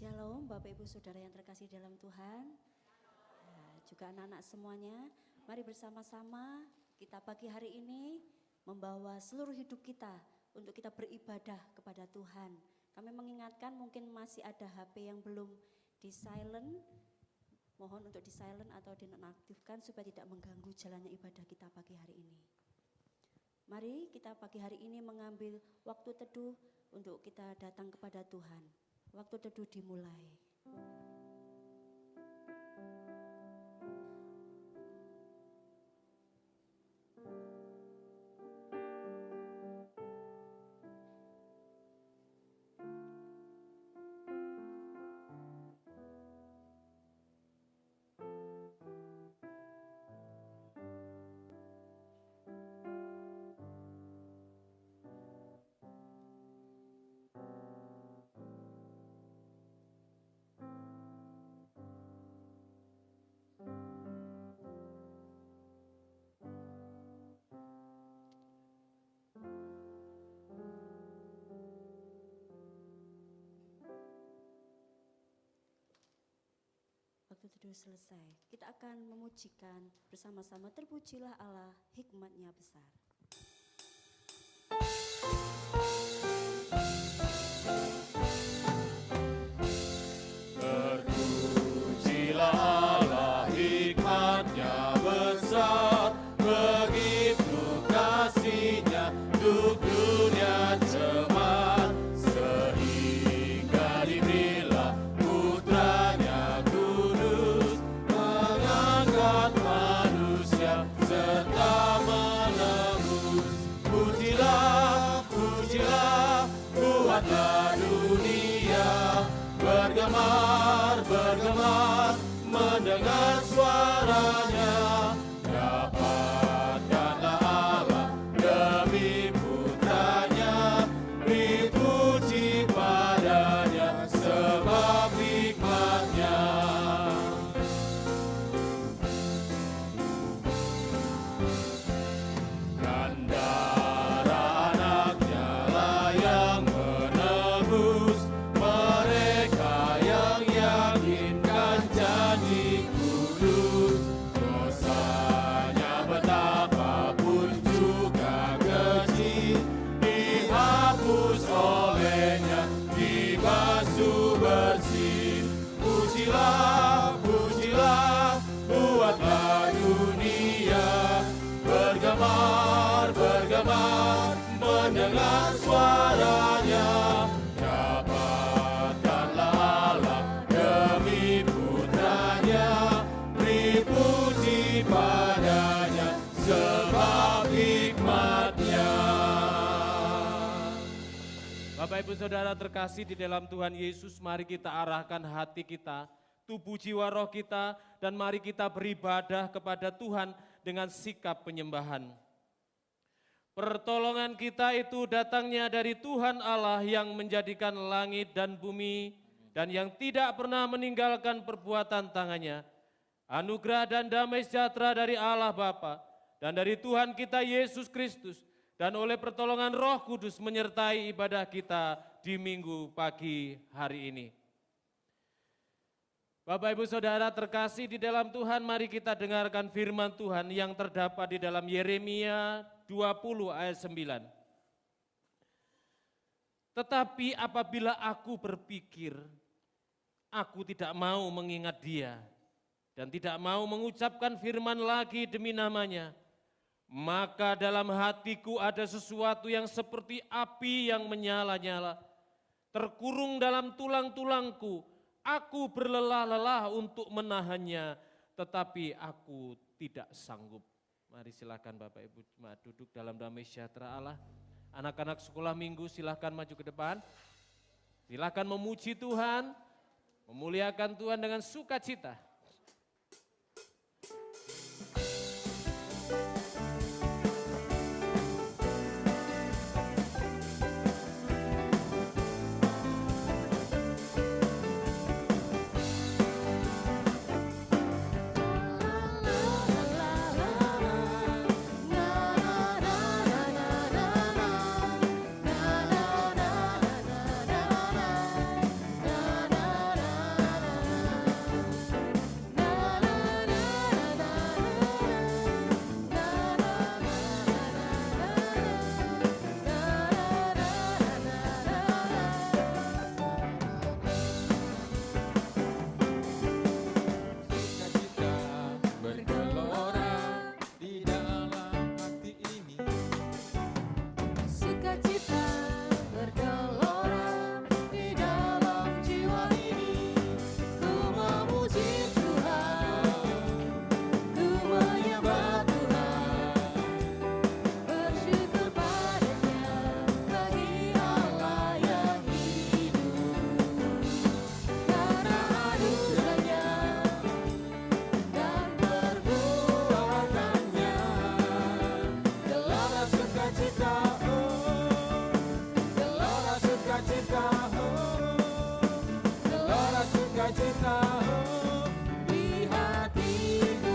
Shalom Bapak Ibu Saudara yang terkasih dalam Tuhan, juga anak-anak semuanya. Mari bersama-sama kita pagi hari ini membawa seluruh hidup kita untuk kita beribadah kepada Tuhan. Kami mengingatkan mungkin masih ada HP yang belum di silent, mohon untuk di silent atau dinonaktifkan supaya tidak mengganggu jalannya ibadah kita pagi hari ini. Mari kita pagi hari ini mengambil waktu teduh untuk kita datang kepada Tuhan. Waktu teduh dimulai. Waktu teduh selesai, kita akan memujikan bersama-sama, terpujilah Allah, hikmat-Nya besar. Terpujilah Allah, hikmat-Nya besar, begitu kasih-Nya untuk dunia jemaat, sehingga diberilah putranya kudus, mengangkat manusia serta menebus. Pujilah, pujilah, buatlah dunia bergemar, bergemar, mendengar suaranya. Dapatkanlah Allah demi putranya, beri puji padanya sebab hikmat-Nya. Dan darah anaknya lah yang menebus mereka yang yakinkan janji kudus. Dosanya betapapun juga kecil, dihapus olehnya, dibasuh bersih. Pujilah, pujilah, buatlah dunia bergemar, bergemar, mendengar suaranya. Dapatkanlah Allah demi putranya, beri puji padanya sebab hikmat-Nya. Bapak Ibu Saudara terkasih di dalam Tuhan Yesus, mari kita arahkan hati kita, tubuh jiwa roh kita, dan mari kita beribadah kepada Tuhan dengan sikap penyembahan. Pertolongan kita itu datangnya dari Tuhan Allah yang menjadikan langit dan bumi dan yang tidak pernah meninggalkan perbuatan tangannya. Anugerah dan damai sejahtera dari Allah Bapa dan dari Tuhan kita Yesus Kristus dan oleh pertolongan Roh Kudus menyertai ibadah kita di minggu pagi hari ini. Bapak Ibu Saudara terkasih di dalam Tuhan, mari kita dengarkan firman Tuhan yang terdapat di dalam Yeremia 20 ayat 9. Tetapi apabila aku berpikir, aku tidak mau mengingat dia dan tidak mau mengucapkan firman lagi demi namanya, maka dalam hatiku ada sesuatu yang seperti api yang menyala-nyala, terkurung dalam tulang-tulangku. Aku berlelah-lelah untuk menahannya, tetapi aku tidak sanggup. Mari silakan Bapak Ibu jemaat duduk dalam damai sejahtera Allah. Anak-anak sekolah minggu silakan maju ke depan. Silakan memuji Tuhan, memuliakan Tuhan dengan sukacita. Na na na na na na na na na na sukacita, oh, gelora sukacita, oh, gelora sukacita, oh, di hatiku.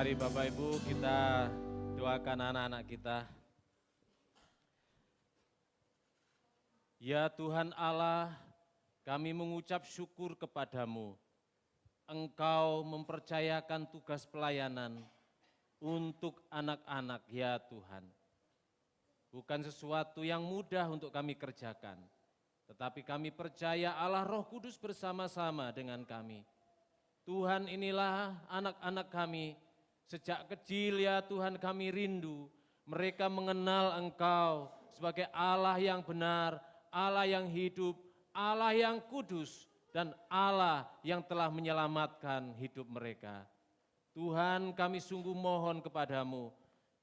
Mari Bapak Ibu kita doakan anak-anak kita. Ya Tuhan Allah, kami mengucap syukur kepadamu. Engkau mempercayakan tugas pelayanan untuk anak-anak ya Tuhan. Bukan sesuatu yang mudah untuk kami kerjakan, tetapi kami percaya Allah Roh Kudus bersama-sama dengan kami. Tuhan, inilah anak-anak kami. Sejak kecil ya Tuhan kami rindu, mereka mengenal Engkau sebagai Allah yang benar, Allah yang hidup, Allah yang kudus, dan Allah yang telah menyelamatkan hidup mereka. Tuhan, kami sungguh mohon kepadamu,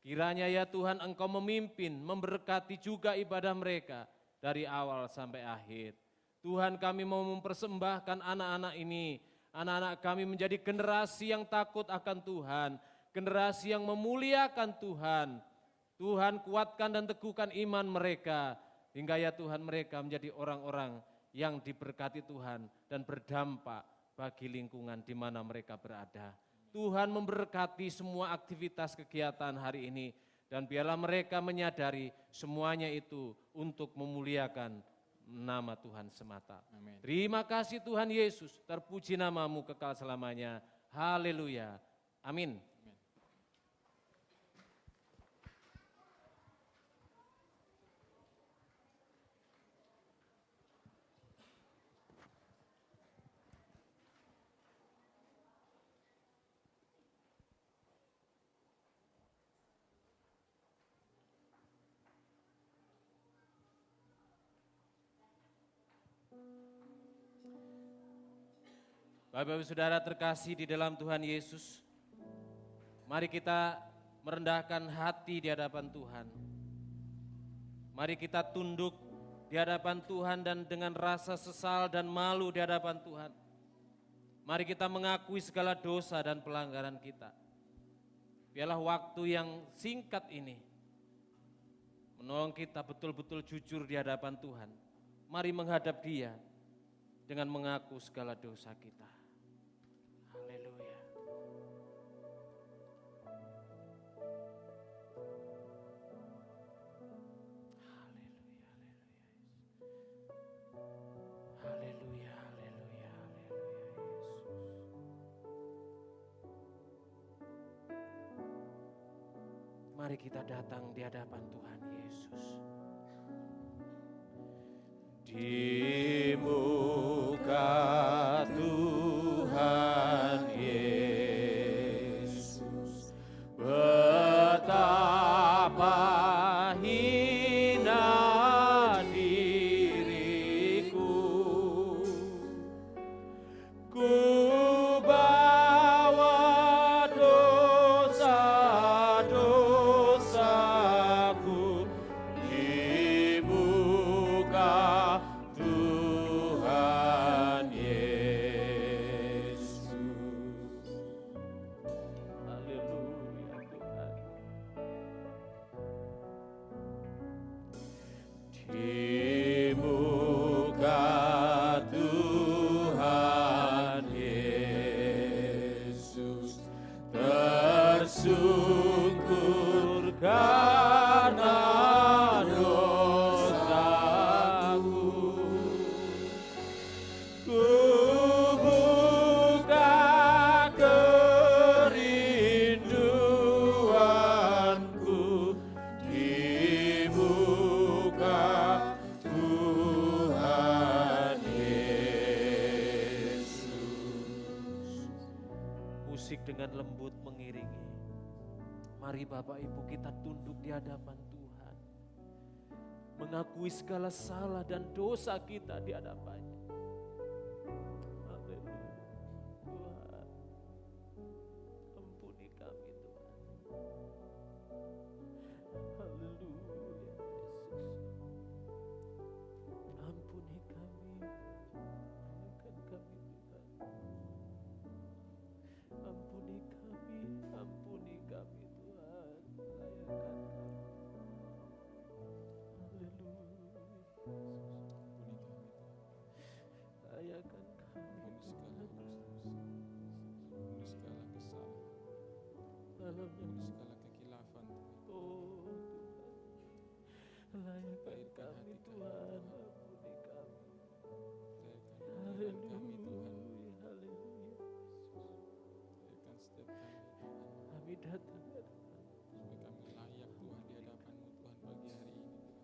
kiranya ya Tuhan Engkau memimpin, memberkati juga ibadah mereka dari awal sampai akhir. Tuhan, kami mau mempersembahkan anak-anak ini, anak-anak kami menjadi generasi yang takut akan Tuhan, generasi yang memuliakan Tuhan. Tuhan, kuatkan dan teguhkan iman mereka, hingga ya Tuhan mereka menjadi orang-orang yang diberkati Tuhan dan berdampak bagi lingkungan di mana mereka berada. Tuhan memberkati semua aktivitas kegiatan hari ini, dan biarlah mereka menyadari semuanya itu untuk memuliakan nama Tuhan semata. Amin. Terima kasih Tuhan Yesus, terpuji namamu kekal selamanya. Haleluya. Amin. Bapak Ibu Saudara terkasih di dalam Tuhan Yesus, mari kita merendahkan hati di hadapan Tuhan. Mari kita tunduk di hadapan Tuhan dan dengan rasa sesal dan malu di hadapan Tuhan. Mari kita mengakui segala dosa dan pelanggaran kita. Biarlah waktu yang singkat ini menolong kita betul-betul jujur di hadapan Tuhan. Mari menghadap Dia dengan mengaku segala dosa kita. Haleluya. Haleluya, haleluya, haleluya, Yesus. Mari kita datang di hadapan Tuhan Yesus. Di muka Tuhan Yesus, betapa hina diriku, ku bawa dosa-dosaku di muka Tuhan Yesus. Haleluya Tuhan. Di muka Tuhan Yesus tersungkur karena dosaku. Ku buka kerinduanku di muka Tuhan Yesus. Musik dengan lembut mengiringi. Mari Bapak Ibu kita tunduk di hadapan Tuhan. mengakui segala salah dan dosa kita di hadapannya. Haleluya. Tuhan, ampuni kami Tuhan. Haleluya Yesus. Ampuni kami. Layakan kami Tuhan. Ampuni kami Tuhan. Layakan kami. Layakan kami Ampuni segala kesalahan, dalam ampuni segala kekilafan Tuhan. oh Tuhan. Layakan Airkan kami hati Tuhan. kami, Ampuni kami. Airkan kami Tuhan. Haleluya. Airkan setiap kami Tuhan. Kami datang ya Tuhan. Supaya kami layak Tuhan di hadapan-Mu Tuhan pagi hari ini Tuhan.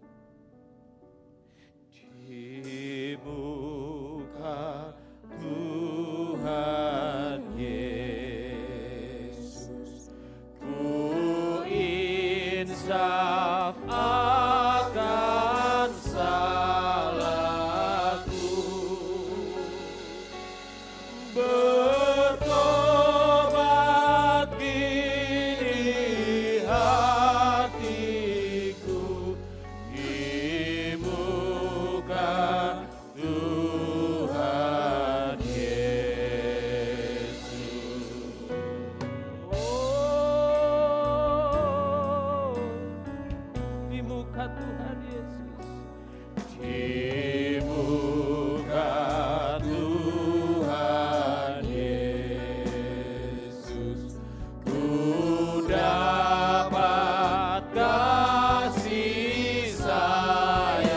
Di muka Tuhan Yesus, ku insaf akan salahku, bertobat kini hatiku di muka Tuhan Yesus. Oh, di muka Tuhan Yesus. Di muka Tuhan Yesus, ku dapat kasih sayangnya.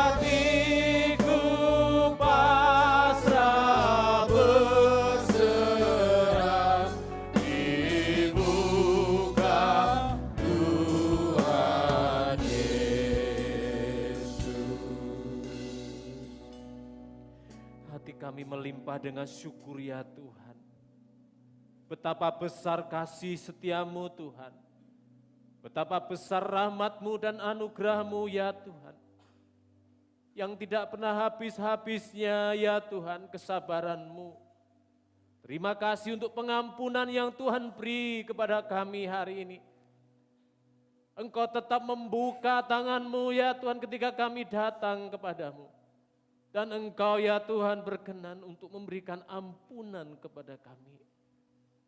Hatiku pasrah berserah di muka Tuhan Yesus. Hati kami melimpah dengan syukur ya Tuhan. Betapa besar kasih setiamu Tuhan. Betapa besar rahmat-Mu dan anugerah-Mu ya Tuhan. Yang tidak pernah habis-habisnya ya Tuhan kesabaran-Mu. Terima kasih untuk pengampunan yang Tuhan beri kepada kami hari ini. Engkau tetap membuka tangan-Mu ya Tuhan ketika kami datang kepadamu. Dan Engkau ya Tuhan berkenan untuk memberikan ampunan kepada kami.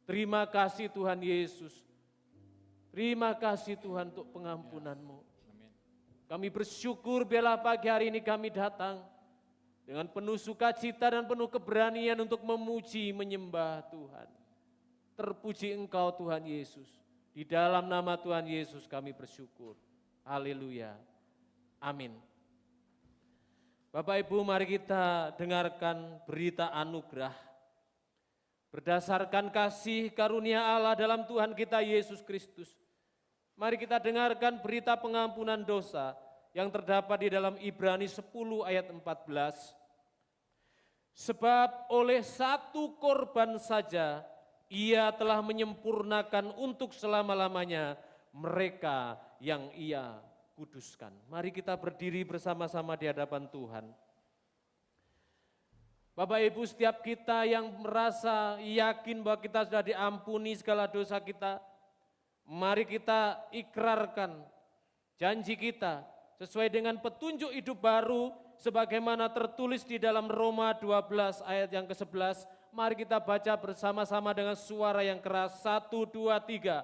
Terima kasih Tuhan Yesus. Terima kasih Tuhan untuk pengampunan-Mu. Amin. Kami bersyukur biarlah pagi hari ini kami datang dengan penuh sukacita dan penuh keberanian untuk memuji, menyembah Tuhan. Terpuji Engkau Tuhan Yesus. Di dalam nama Tuhan Yesus kami bersyukur. Haleluya. Amin. Bapak Ibu, mari kita dengarkan berita anugerah. Berdasarkan kasih karunia Allah dalam Tuhan kita Yesus Kristus. Mari kita dengarkan berita pengampunan dosa yang terdapat di dalam Ibrani 10 ayat 14. Sebab oleh satu korban saja ia telah menyempurnakan untuk selama-lamanya mereka yang ia kuduskan. Mari kita berdiri bersama-sama di hadapan Tuhan. Bapak Ibu, setiap kita yang merasa yakin bahwa kita sudah diampuni segala dosa kita, mari kita ikrarkan janji kita sesuai dengan petunjuk hidup baru sebagaimana tertulis di dalam Roma 12 ayat yang ke-11. Mari kita baca bersama-sama dengan suara yang keras. 1, 2, 3.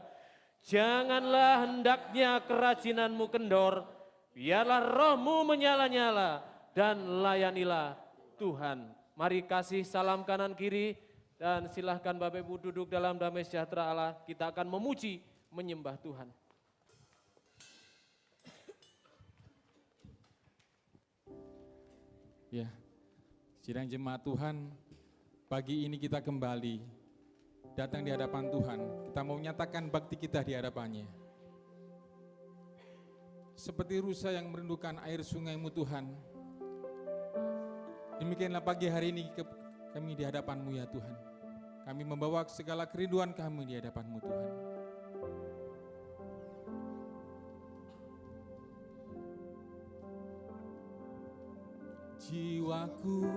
Janganlah hendaknya kerajinanmu kendor, biarlah rohmu menyala-nyala dan layanilah Tuhan. Mari kasih salam kanan kiri dan silahkan Bapak Ibu duduk dalam damai sejahtera Allah. Kita akan memuji, menyembah Tuhan. Ya, sidang jemaat Tuhan, pagi ini kita kembali datang di hadapan Tuhan. Kita mau menyatakan bakti kita di hadapannya. Seperti rusa yang merindukan air sungai-Mu Tuhan, demikianlah pagi hari ini kami di hadapan-Mu ya Tuhan. Kami membawa segala kerinduan kami di hadapan-Mu Tuhan. jiwaku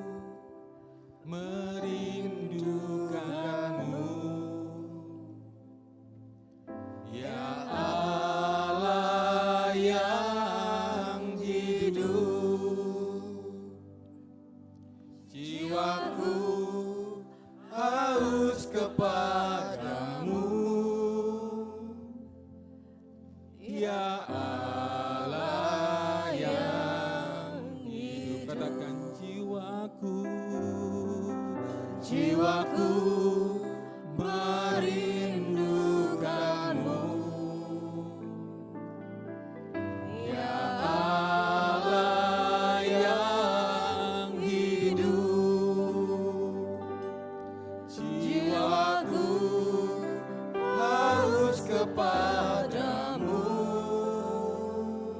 merindukanmu. Ya Allah yang hidup, jiwaku haus kepadamu. Ya Allah yang hidup, katakan jiwaku, jiwaku merindukanmu. Ya Allah yang hidup, jiwaku haus kepadamu.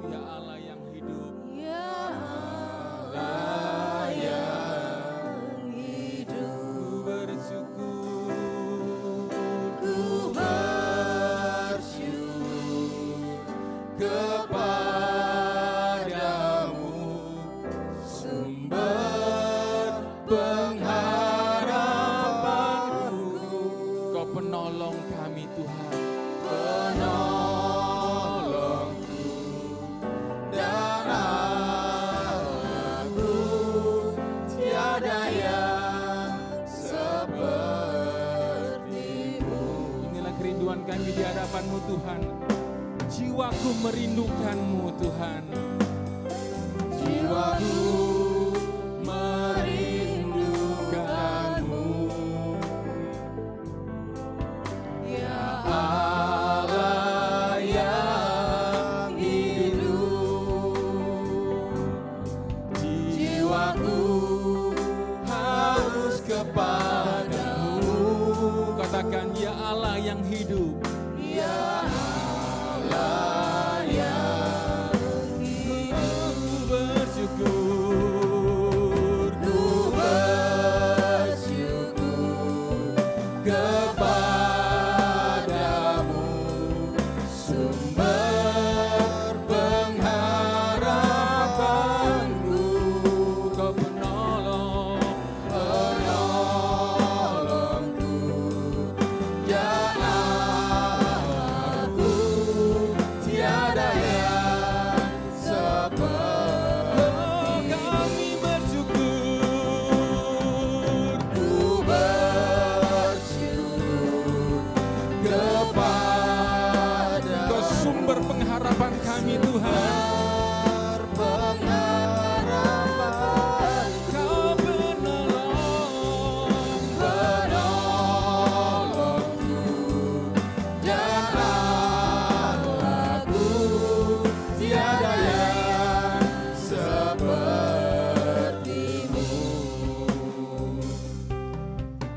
Ya Allah yang hidup, Ya Allah yang hidup, bersyukur, ku bersyukur kepadamu, sumber pengharapanku. Kau penolong kami Tuhan, penolongku dan Allahku, tiada yang sepertimu. Inilah kerinduan kami di hadapan-Mu Tuhan. Jiwaku merindukan-Mu Tuhan. Jiwaku merindukan-Mu. Ya Allah yang hidup, jiwaku haus kepadamu. Katakan ya Allah yang hidup, ya Allah yang hidup, ku bersyukur, ku bersyukur kepadamu, sumber pengharapanku. Kau penolongku, ya Allahku, tiada yang seperti. Kami bersyukur, ku bersyukur kepada Kau sumber pengharapan kami Tuhan. Pengharapan Kau penolongku dan Allahku, tiada yang sepertimu.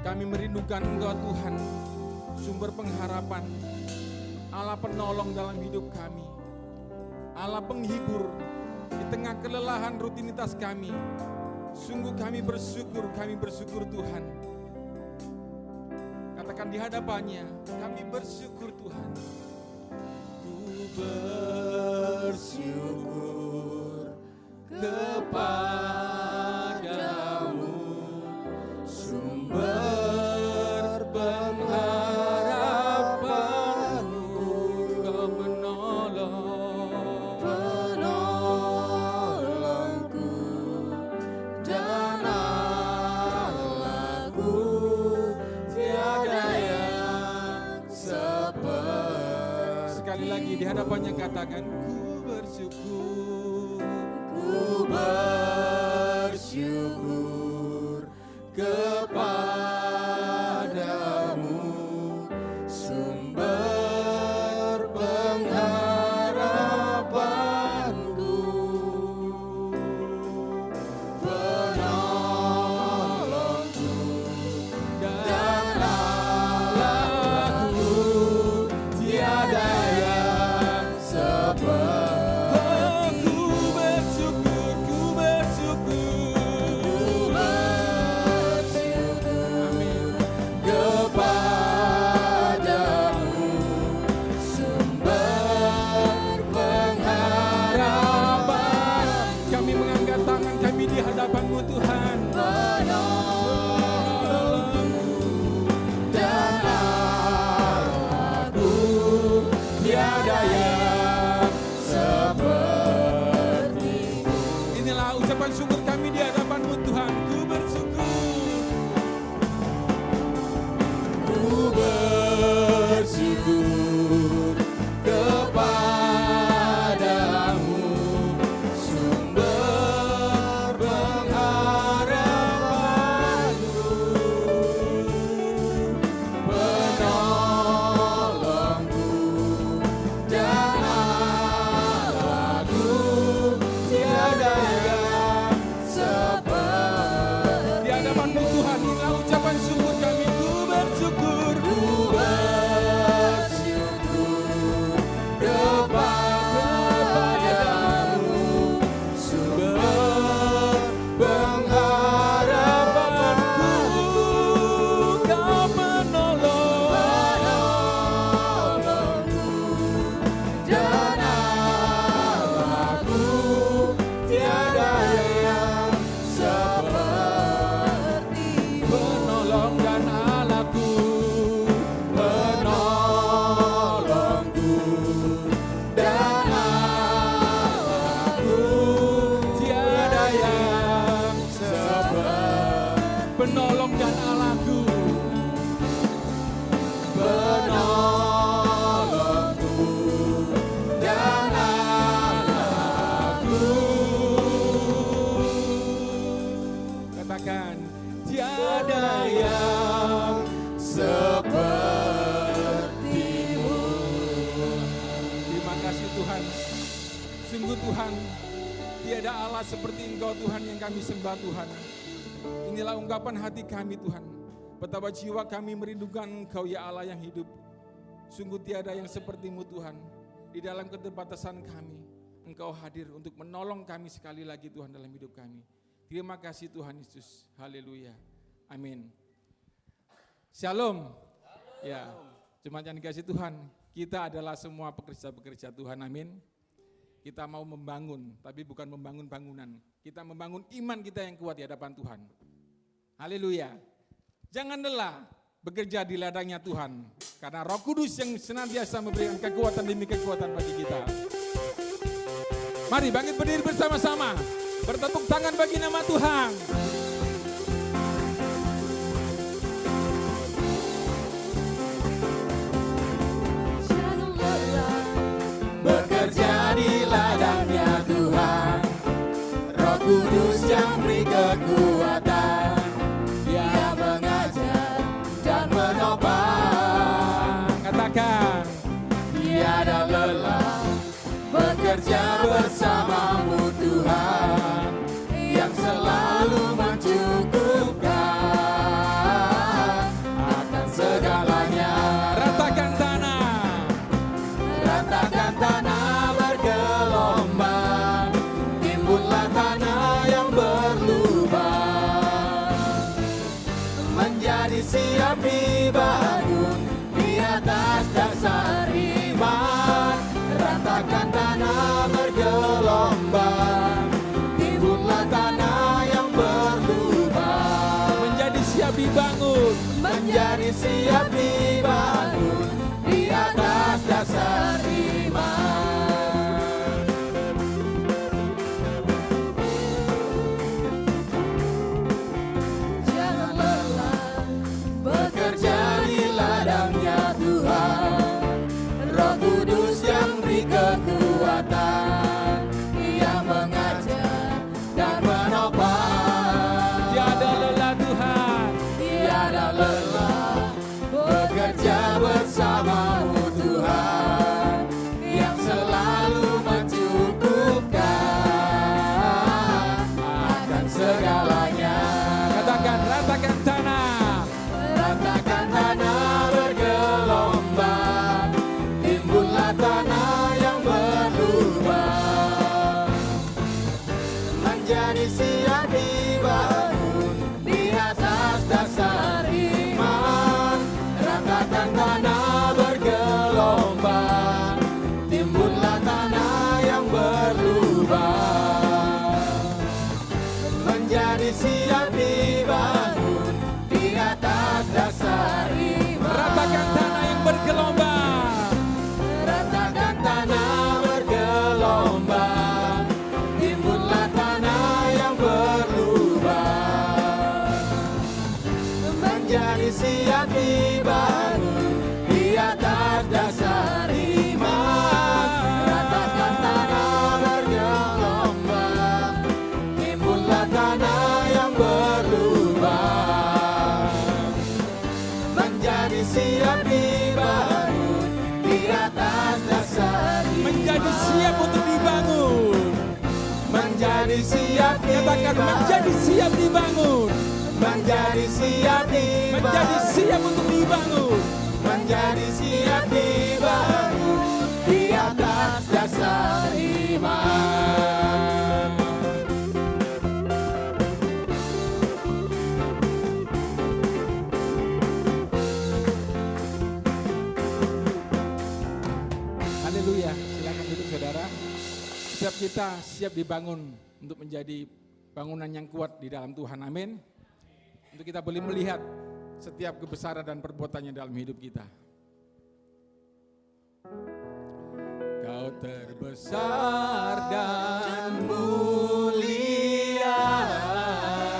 Kami merindukan Engkau Tuhan, sumber pengharapan, Allah penolong dalam hidup kami, Allah penghibur di tengah kelelahan rutinitas kami. Sungguh kami bersyukur Tuhan. Katakan di hadapannya, kami bersyukur Tuhan. Ku bersyukur kepadamu, sumber pengharapanku. Kau penolongku dan Allahku, tiada yang seperti. Sekali lagi di hadapannya katakan, ku bersyukur, ku bersyukur kepadamu, sumber pengharapanku, penolongku dan Allahku, tiada yang seperti. Ku bersyukur, ku bersyukur, ku bersyukur. Amin. Tuhan. Dan aku tiada yang seperti-Mu. Inilah ucapan syukur kami di hadapan-Mu Tuhan. Ku bersyukur. Ku bersyukur kepadamu, sumber pengharapanku, penolongku dan Allahku, tiada yang seperti. Di hadapan-Mu Tuhan, inilah ucapan syukur kami. Ku bersyukur. Ku bersyukur kepadamu, sumber pengharapanku, Kau menolong. penolongku dan Allahku, tiada yang seperti-Mu. Penolong dan Allahku. Penolongku dan Allahku, Tiada yang seperti. penolong dan Allahku. Penolongku dan Allahku, Katakan, tiada yang seperti-Mu. terima kasih Tuhan. Sungguh Tuhan, tiada Allah seperti Engkau Tuhan yang kami sembah Tuhan. Inilah ungkapan hati kami Tuhan. Betapa jiwa kami merindukan Engkau ya Allah yang hidup. Sungguh tiada yang seperti-Mu Tuhan. Di dalam keterbatasan kami, Engkau hadir untuk menolong kami sekali lagi Tuhan dalam hidup kami. Terima kasih Tuhan Yesus. Haleluya. Amin. Shalom. Ya, jemaat yang dikasih Tuhan, kita adalah semua pekerja-pekerja Tuhan. Amin. Kita mau membangun, tapi bukan membangun bangunan. Kita membangun iman kita yang kuat di hadapan Tuhan. Haleluya. Jangan lelah bekerja di ladangnya Tuhan. Karena Roh Kudus yang senantiasa memberikan kekuatan demi kekuatan bagi kita. Mari bangkit berdiri bersama-sama. Bertepuk tangan bagi nama Tuhan. Jangan lelah bekerja di ladangnya Tuhan. Roh Kudus yang beri kekuatan, Dia mengajar dan menopang. Katakan, Tiada lelah bekerja bersamamu Tuhan, yang selalu mencukupkan akan segalanya. ratakan tanah. Ratakan tanah bergelombang, timbullah tanah yang berlubang, menjadi siap dibangun di atas dasar iman. Ratakan tanah bergelombang, timbullah tanah yang berlubang, Menjadi siap dibangun. menjadi siap dibangun di atas dasar iman. Jangan lelah bekerja di ladangnya Tuhan. Roh Kudus yang beri kekuatan, Ia mengajar dan menopang. Tiada lelah Tuhan. Tiada lelah bekerja bersamamu Tuhan, yang selalu mencukupkan akan segalanya. Katakan, ratakan tanah. Ratakan tanah bergelombang, timbullah tanah yang berlubang, menjadi siap dibangun di atas dasar iman. Ratakan tanah bergelombang, timbullah tanah yang berlubang, menjadi siap menjadi siap untuk dibangun. menjadi siap Katakan menjadi siap dibangun. menjadi siap Menjadi siap untuk dibangun. menjadi siap dibangun di atas dasar iman. Haleluya. Silakan duduk saudara. Setiap kita siap dibangun untuk menjadi bangunan yang kuat di dalam Tuhan. Amin. Untuk kita boleh melihat setiap kebesaran dan perbuatannya dalam hidup kita. Kau terbesar dan mulia.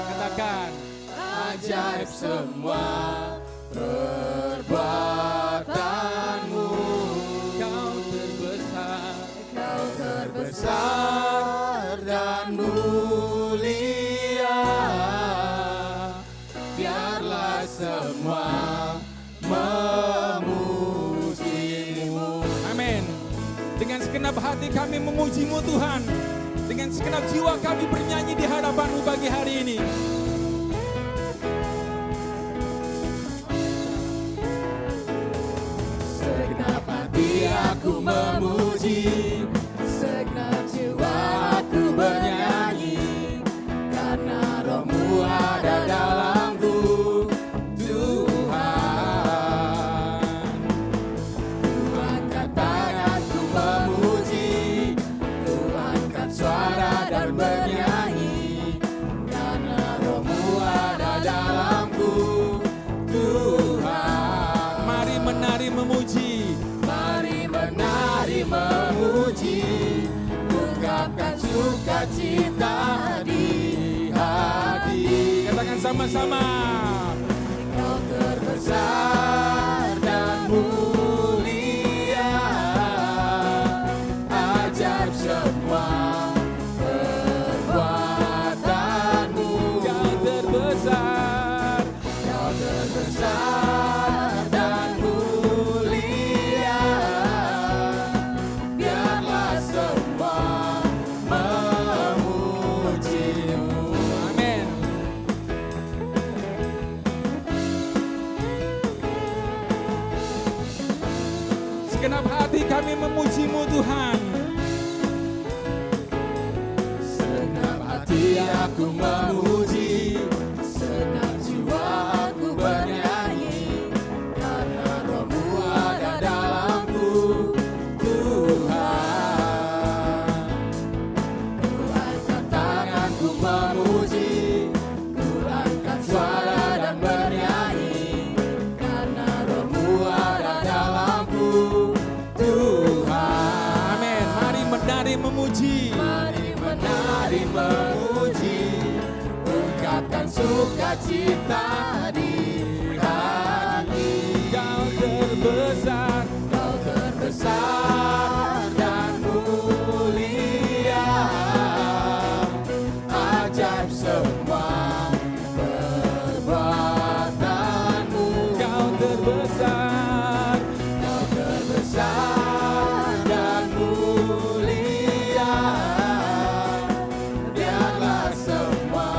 Katakan Ajaib semua perbuatanmu. kau terbesar. Kau terbesar dan mulia. Biarlah semua memujimu. Amin. Dengan segenap hati kami memuji-Mu Tuhan. Dengan segenap jiwa kami bernyanyi di hadapan-Mu pagi hari ini. Segenap hati aku memuji, segenap jiwa aku bernyanyi, karena Roh-Mu ada dalamku, Tuhan. Ku angkat tanganku memuji, ku angkat suara dan bernyanyi, karena Roh-Mu ada dalamku, Tuhan. Mari menari memuji. Mari menari memuji, ungkapkan sukacita di hati. Katakan sama-sama. Kau terbesar dan mulia, ajaib semua perbuatanmu. Kau terbesar. Kau terbesar dan mulia, biarlah semua memujimu. Amin. Segenap hati kami memuji-Mu Tuhan. Segenap hati aku memuji, segenap jiwa aku bernyanyi, karena Roh-Mu ada dalamku, Tuhan. Ku angkat tanganku memuji, ku angkat suara dan bernyanyi, karena Roh-Mu ada dalamku, Tuhan. Amin. Mari menari memuji. Mari menari memuji, ungkapkan sukacita di hati. Kau terbesar. Kau terbesar dan mulia, ajaib semua perbuatanmu. Kau terbesar. Kau terbesar dan mulia, biarlah semua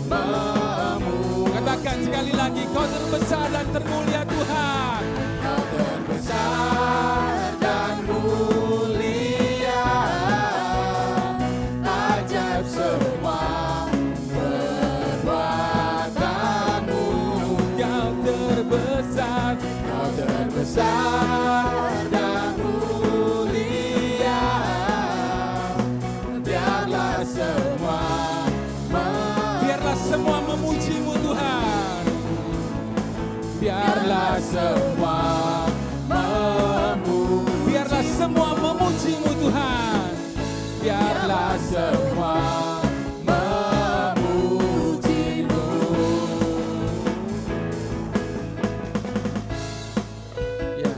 memuji. Katakan sekali lagi, kau terbesar dan termulia Tuhan. Kau terbesar dan mulia, ajaib semua perbuatanmu. Kau terbesar. Kau terbesar dan mulia, biarlah semua Biarlah semua memuji-Mu Tuhan. biarlah semua memuji. Biarlah semua memuji-Mu Tuhan. Biarlah semua memujimu. Ya.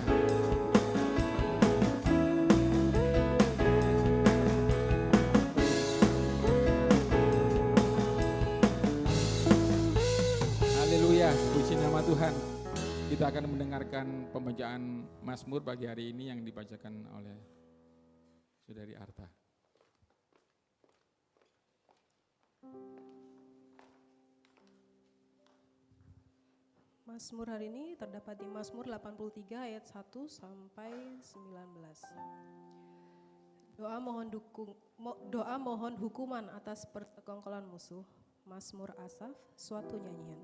Haleluya, puji nama Tuhan. Kita akan mendengarkan pembacaan Mazmur pagi hari ini yang dibacakan oleh Saudari Arta. Mazmur hari ini terdapat di Mazmur 83 ayat 1 sampai 19. Doa mohon hukuman atas persekongkolan musuh. Mazmur Asaf, suatu nyanyian.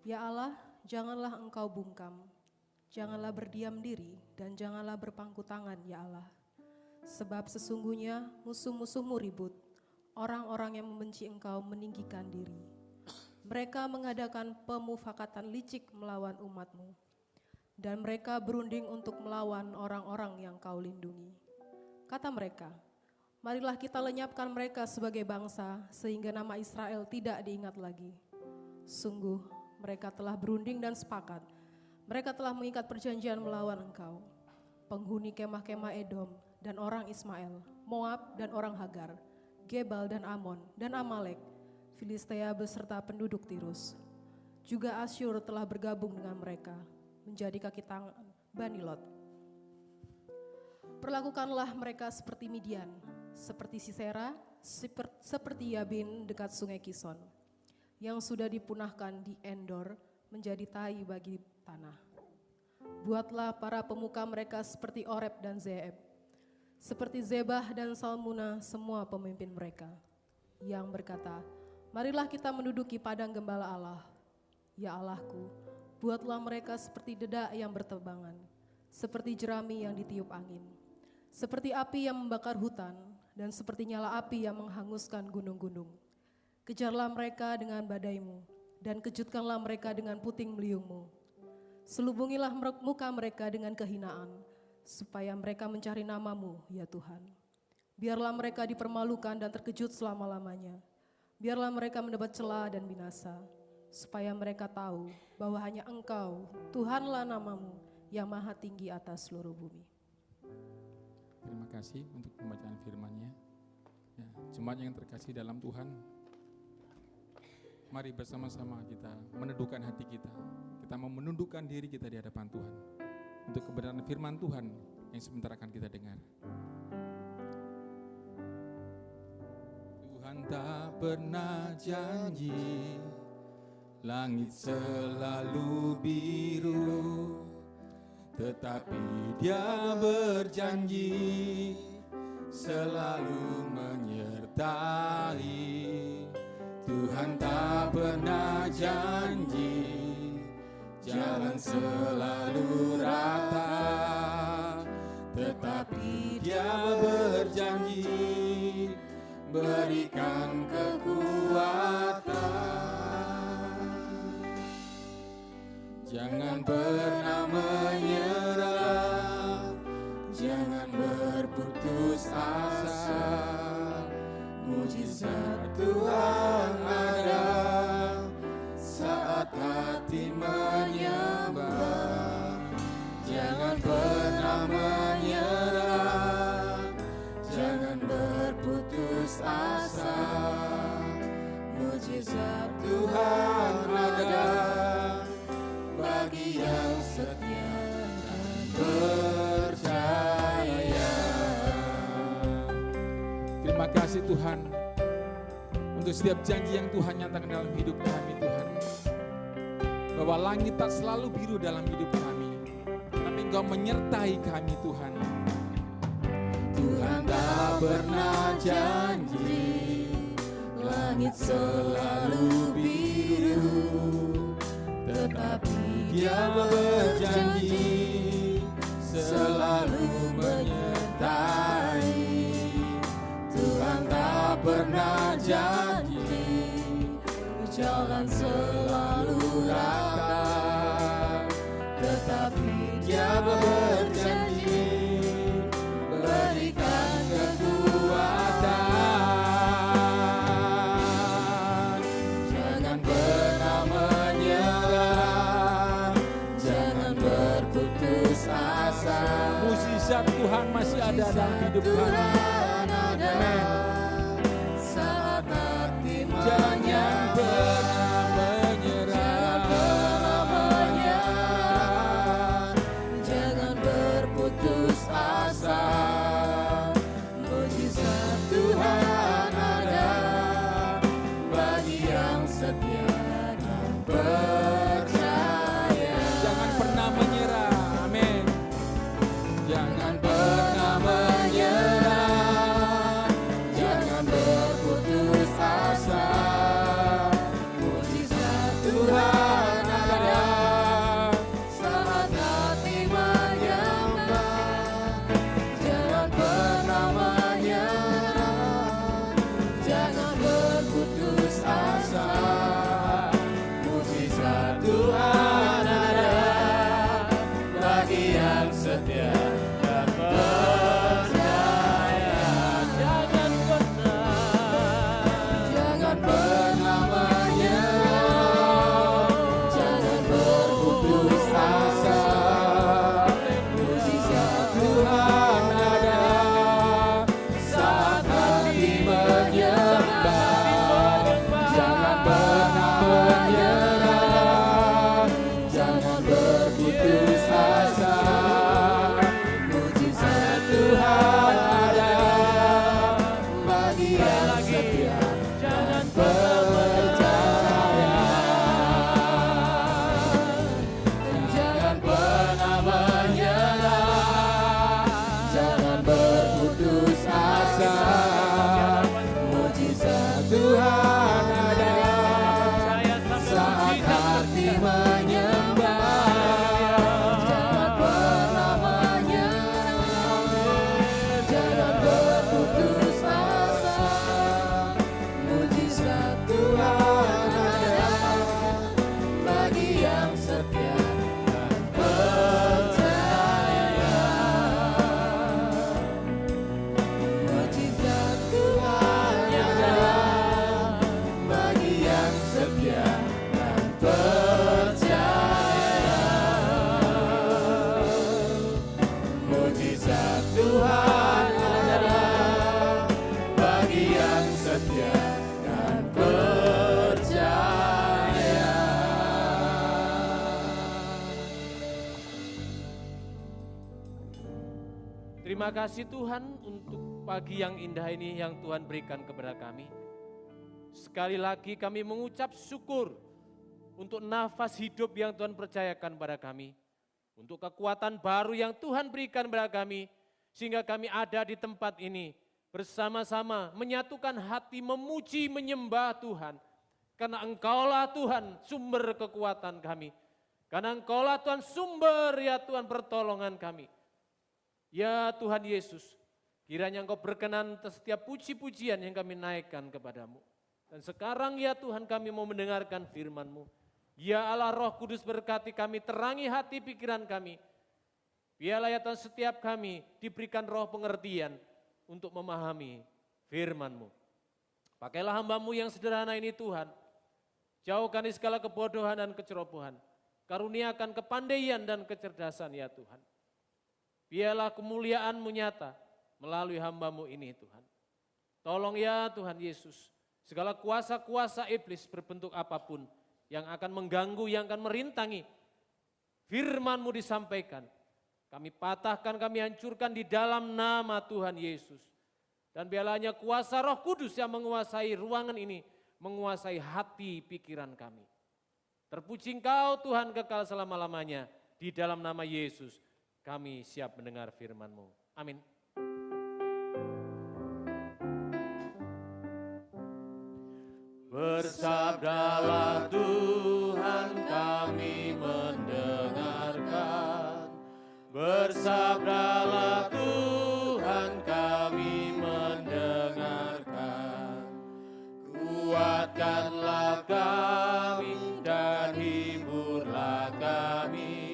Ya Allah, janganlah engkau bungkam, janganlah berdiam diri dan janganlah berpangku tangan ya Allah. Sebab sesungguhnya musuh-musuhmu ribut, orang-orang yang membenci engkau meninggikan diri. Mereka mengadakan pemufakatan licik melawan umatmu, dan mereka berunding untuk melawan orang-orang yang kau lindungi. Kata mereka, marilah kita lenyapkan mereka sebagai bangsa, sehingga nama Israel tidak diingat lagi. Sungguh, mereka telah berunding dan sepakat, mereka telah mengikat perjanjian melawan engkau. Penghuni kemah-kemah Edom dan orang Ismail, Moab dan orang Hagar, Gebal dan Amon dan Amalek, Filistea beserta penduduk Tirus. Juga Asyur telah bergabung dengan mereka, menjadi kaki tangan Bani Lot. Perlakukanlah mereka seperti Midian, seperti Sisera, seperti Yabin dekat sungai Kison, yang sudah dipunahkan di Endor menjadi tai bagi tanah. Buatlah para pemuka mereka seperti Oreb dan Zeeb, seperti Zebah dan Salmuna semua pemimpin mereka, yang berkata, marilah kita menduduki padang gembala Allah. Ya Allahku, buatlah mereka seperti dedak yang bertebangan, seperti jerami yang ditiup angin, seperti api yang membakar hutan, dan seperti nyala api yang menghanguskan gunung-gunung. Kejarlah mereka dengan badaimu, dan kejutkanlah mereka dengan puting beliungmu. Selubungilah muka mereka dengan kehinaan, supaya mereka mencari namamu, ya Tuhan. Biarlah mereka dipermalukan dan terkejut selama-lamanya. Biarlah mereka mendapat celah dan binasa, supaya mereka tahu bahwa hanya Engkau, Tuhanlah namamu, yang maha tinggi atas seluruh bumi. Terima kasih untuk pembacaan firman-Nya. Ya, jemaat yang terkasih dalam Tuhan, mari bersama-sama kita meneduhkan hati kita. Kita mau menundukkan diri kita di hadapan Tuhan untuk kebenaran firman Tuhan yang sebentar akan kita dengar. Tuhan tak pernah janji langit selalu biru, tetapi Dia berjanji selalu menyertai. Tuhan tak pernah janji jalan selalu rata, tetapi Dia berjanji berikan kekuatan. Jangan pernah menyerah, jangan berputus asa. Mujizat Tuhan ada saat hati menyembah. Jangan pernah menyerah, jangan berputus asa. Mujizat Tuhan ada bagi yang setia dan percaya. Terima kasih Tuhan untuk setiap janji yang Tuhan nyatakan dalam hidup kami Tuhan. Bahwa langit tak selalu biru dalam hidup kami, tapi Engkau menyertai kami Tuhan. Tuhan tak pernah janji langit selalu biru, tetapi Dia berjanji selalu menyertai. Tuhan tak pernah janji jalan selalu rata, tetapi Dia berjanji berikan kekuatan. Jangan pernah menyerah, jangan berputus asa. Mujizat Tuhan masih ada dalam hidup kami. Amen. Saat hati jangan pernah menyerah, jangan berputus asa. pernah menyerah, jangan berputus asa. Mujizat Tuhan ada saat hati menyembah. Jangan pernah menyerah, jangan berputus asa. Mujizat Tuhan ada bagi yang setia dan percaya. Jangan pernah menyerah, jangan berputus asa. Mujizat Tuhan ada saat hati menyembah. Jangan pernah menyerah, jangan berputus asa. Mujizat Tuhan ada bagi yang setia dan percaya. Jangan pernah menyerah, jangan berputus asa. Mujizat Tuhan ada saat hati menyembah. Jangan pernah menyerah, jangan berputus asa. Mujizat Tuhan ada bagi yang setia dan percaya. Mujizat Tuhan ada bagi yang setia dan percaya. Mujizat Tuhan ada bagi yang setia dan percaya. Terima kasih Tuhan untuk pagi yang indah ini yang Tuhan berikan kepada kami. Sekali lagi kami mengucap syukur untuk nafas hidup yang Tuhan percayakan pada kami. Untuk kekuatan baru yang Tuhan berikan kepada kami. Sehingga kami ada di tempat ini bersama-sama menyatukan hati memuji menyembah Tuhan. Karena Engkaulah Tuhan sumber kekuatan kami. Karena Engkaulah Tuhan sumber ya Tuhan pertolongan kami. Ya Tuhan Yesus, kiranya Engkau berkenan atas setiap puji-pujian yang kami naikkan kepadamu. Dan sekarang ya Tuhan kami mau mendengarkan firman-Mu. Ya Allah Roh Kudus berkati kami, terangi hati pikiran kami. Biarlah ya Tuhan setiap kami diberikan roh pengertian untuk memahami firman-Mu. Pakailah hamba-Mu yang sederhana ini Tuhan. Jauhkan dari segala kebodohan dan kecerobohan. Karuniakan kepandaian dan kecerdasan ya Tuhan. Biarlah kemuliaan-Mu nyata melalui hamba-Mu ini Tuhan. Tolong ya Tuhan Yesus, segala kuasa-kuasa iblis berbentuk apapun yang akan mengganggu, yang akan merintangi firman-Mu disampaikan. Kami patahkan, kami hancurkan di dalam nama Tuhan Yesus. Dan biarlah hanya kuasa Roh Kudus yang menguasai ruangan ini, menguasai hati pikiran kami. Terpuji Engkau Tuhan kekal selama-lamanya, di dalam nama Yesus. Kami siap mendengar firman-Mu. Amin. Bersabdalah Tuhan, kami mendengarkan. Bersabdalah Tuhan, kami mendengarkan. Kuatkanlah kami dan hiburlah kami.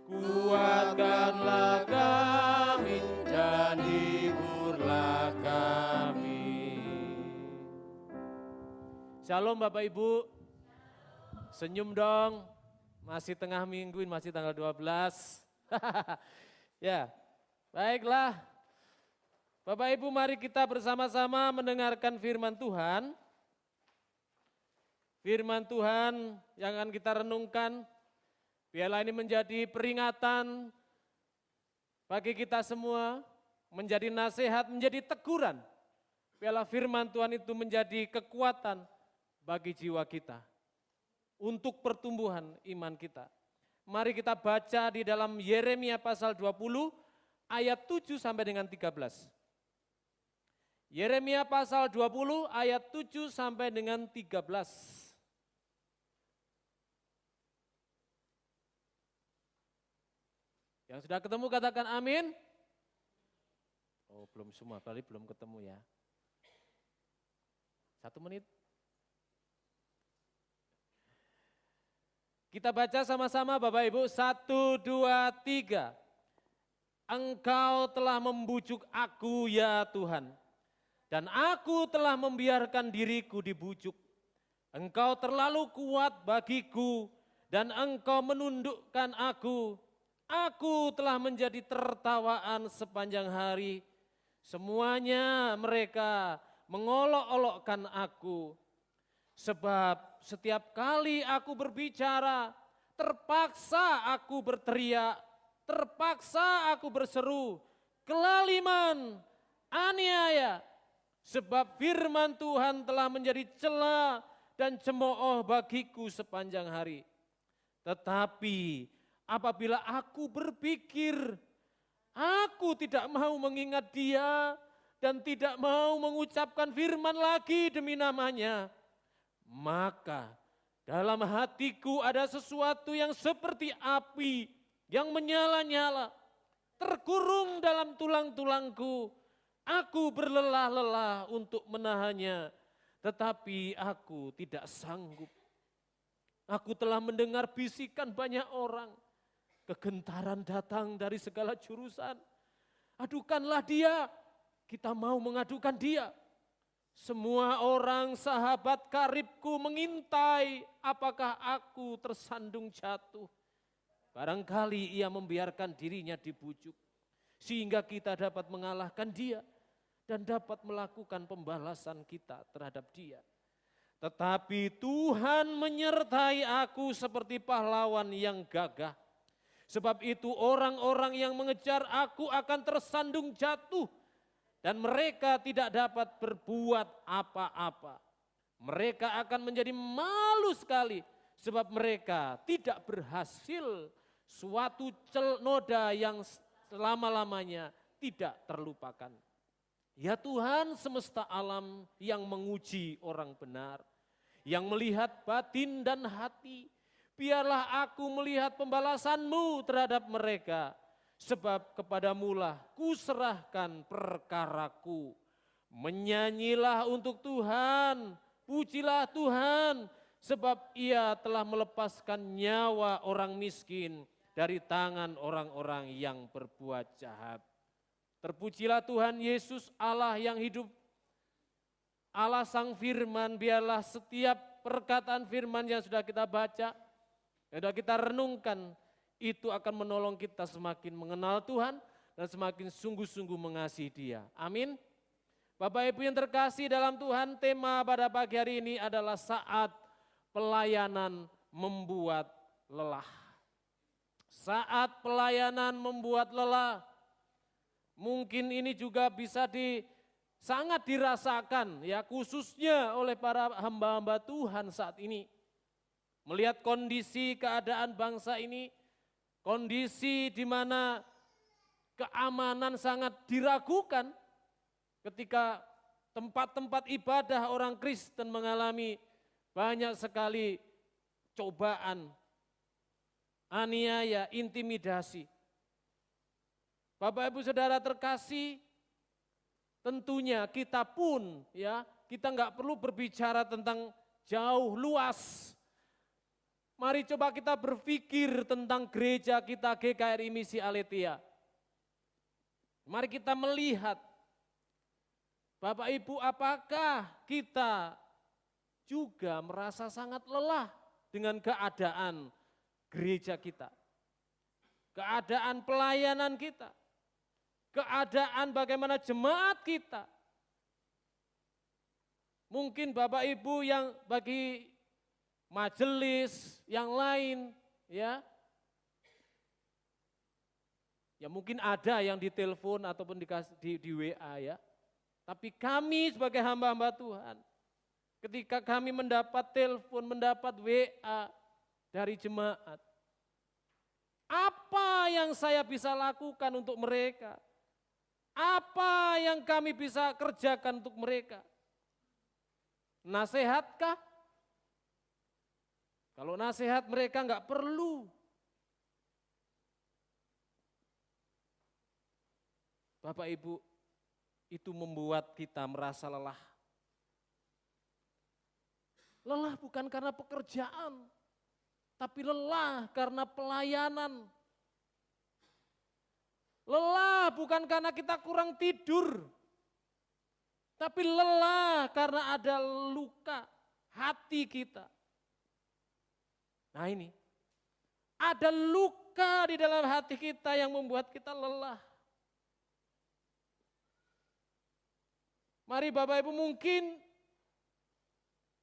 Kuatkanlah kami dan hiburlah kami. Shalom Bapak Ibu. Senyum dong. Masih tengah minggu, masih tanggal 12. Ya, baiklah. Bapak Ibu mari kita bersama-sama mendengarkan firman Tuhan. Firman Tuhan yang akan kita renungkan. Biarlah ini menjadi peringatan bagi kita semua, menjadi nasihat, menjadi teguran. Biarlah firman Tuhan itu menjadi kekuatan bagi jiwa kita, untuk pertumbuhan iman kita. Mari kita baca di dalam Yeremia pasal 20, ayat 7 sampai dengan 13. Yeremia pasal 20 ayat 7 sampai dengan 13. Yang sudah ketemu katakan amin. Oh belum semua, berarti belum ketemu ya. 1 menit. Kita baca sama-sama Bapak Ibu, 1, 2, 3. Engkau telah membujuk aku ya Tuhan, dan aku telah membiarkan diriku dibujuk. Engkau terlalu kuat bagiku, dan engkau menundukkan aku. Aku telah menjadi tertawaan sepanjang hari. Semuanya mereka mengolok-olokkan aku. Sebab setiap kali aku berbicara, terpaksa aku berteriak, terpaksa aku berseru, kelaliman, aniaya. Sebab firman Tuhan telah menjadi cela dan cemooh bagiku sepanjang hari. Tetapi apabila aku berpikir, aku tidak mau mengingat dia dan tidak mau mengucapkan firman lagi demi namanya, maka dalam hatiku ada sesuatu yang seperti api yang menyala-nyala, terkurung dalam tulang-tulangku. Aku berlelah-lelah untuk menahannya, tetapi aku tidak sanggup. Aku telah mendengar bisikan banyak orang, kegentaran datang dari segala jurusan. Adukanlah dia, kita mau mengadukan dia. Semua orang sahabat karibku mengintai apakah aku tersandung jatuh. Barangkali ia membiarkan dirinya dibujuk, sehingga kita dapat mengalahkan dia dan dapat melakukan pembalasan kita terhadap dia. Tetapi Tuhan menyertai aku seperti pahlawan yang gagah. Sebab itu orang-orang yang mengejar aku akan tersandung jatuh, dan mereka tidak dapat berbuat apa-apa. Mereka akan menjadi malu sekali, sebab mereka tidak berhasil. Suatu noda yang selama-lamanya tidak terlupakan. Ya Tuhan semesta alam yang menguji orang benar, yang melihat batin dan hati, biarlah aku melihat pembalasan-Mu terhadap mereka. Sebab kepadamulah kuserahkan perkaraku. Menyanyilah untuk Tuhan, pujilah Tuhan, sebab Ia telah melepaskan nyawa orang miskin dari tangan orang-orang yang berbuat jahat. Terpujilah Tuhan Yesus Allah yang hidup, Allah Sang Firman. Biarlah setiap perkataan firman yang sudah kita baca, yang sudah kita renungkan, itu akan menolong kita semakin mengenal Tuhan dan semakin sungguh-sungguh mengasihi Dia. Amin. Bapak Ibu yang terkasih dalam Tuhan, tema pada pagi hari ini adalah saat pelayanan membuat lelah. Saat pelayanan membuat lelah. Mungkin ini juga bisa sangat dirasakan ya, khususnya oleh para hamba-hamba Tuhan saat ini. Melihat kondisi keadaan bangsa ini, kondisi di mana keamanan sangat diragukan ketika tempat-tempat ibadah orang Kristen mengalami banyak sekali cobaan, aniaya, intimidasi. Bapak Ibu Saudara terkasih, tentunya kita pun ya, kita nggak perlu berbicara tentang jauh luas. Mari coba kita berpikir tentang gereja kita GKRI Misi Aletheia. Mari kita melihat, Bapak Ibu, apakah kita juga merasa sangat lelah dengan keadaan gereja kita, keadaan pelayanan kita, keadaan bagaimana jemaat kita. Mungkin Bapak Ibu yang bagi majelis yang lain ya mungkin ada yang ditelepon ataupun di WA ya. Tapi kami sebagai hamba-hamba Tuhan, ketika kami mendapat telepon, mendapat WA dari jemaat, apa Apa yang saya bisa lakukan untuk mereka? Apa yang kami bisa kerjakan untuk mereka? Nasehatkah? Kalau nasihat mereka enggak perlu. Bapak Ibu, itu membuat kita merasa lelah. Lelah bukan karena pekerjaan, tapi lelah karena pelayanan. Lelah bukan karena kita kurang tidur, tapi lelah karena ada luka hati kita. Nah ini, ada luka di dalam hati kita yang membuat kita lelah. Mari Bapak Ibu, mungkin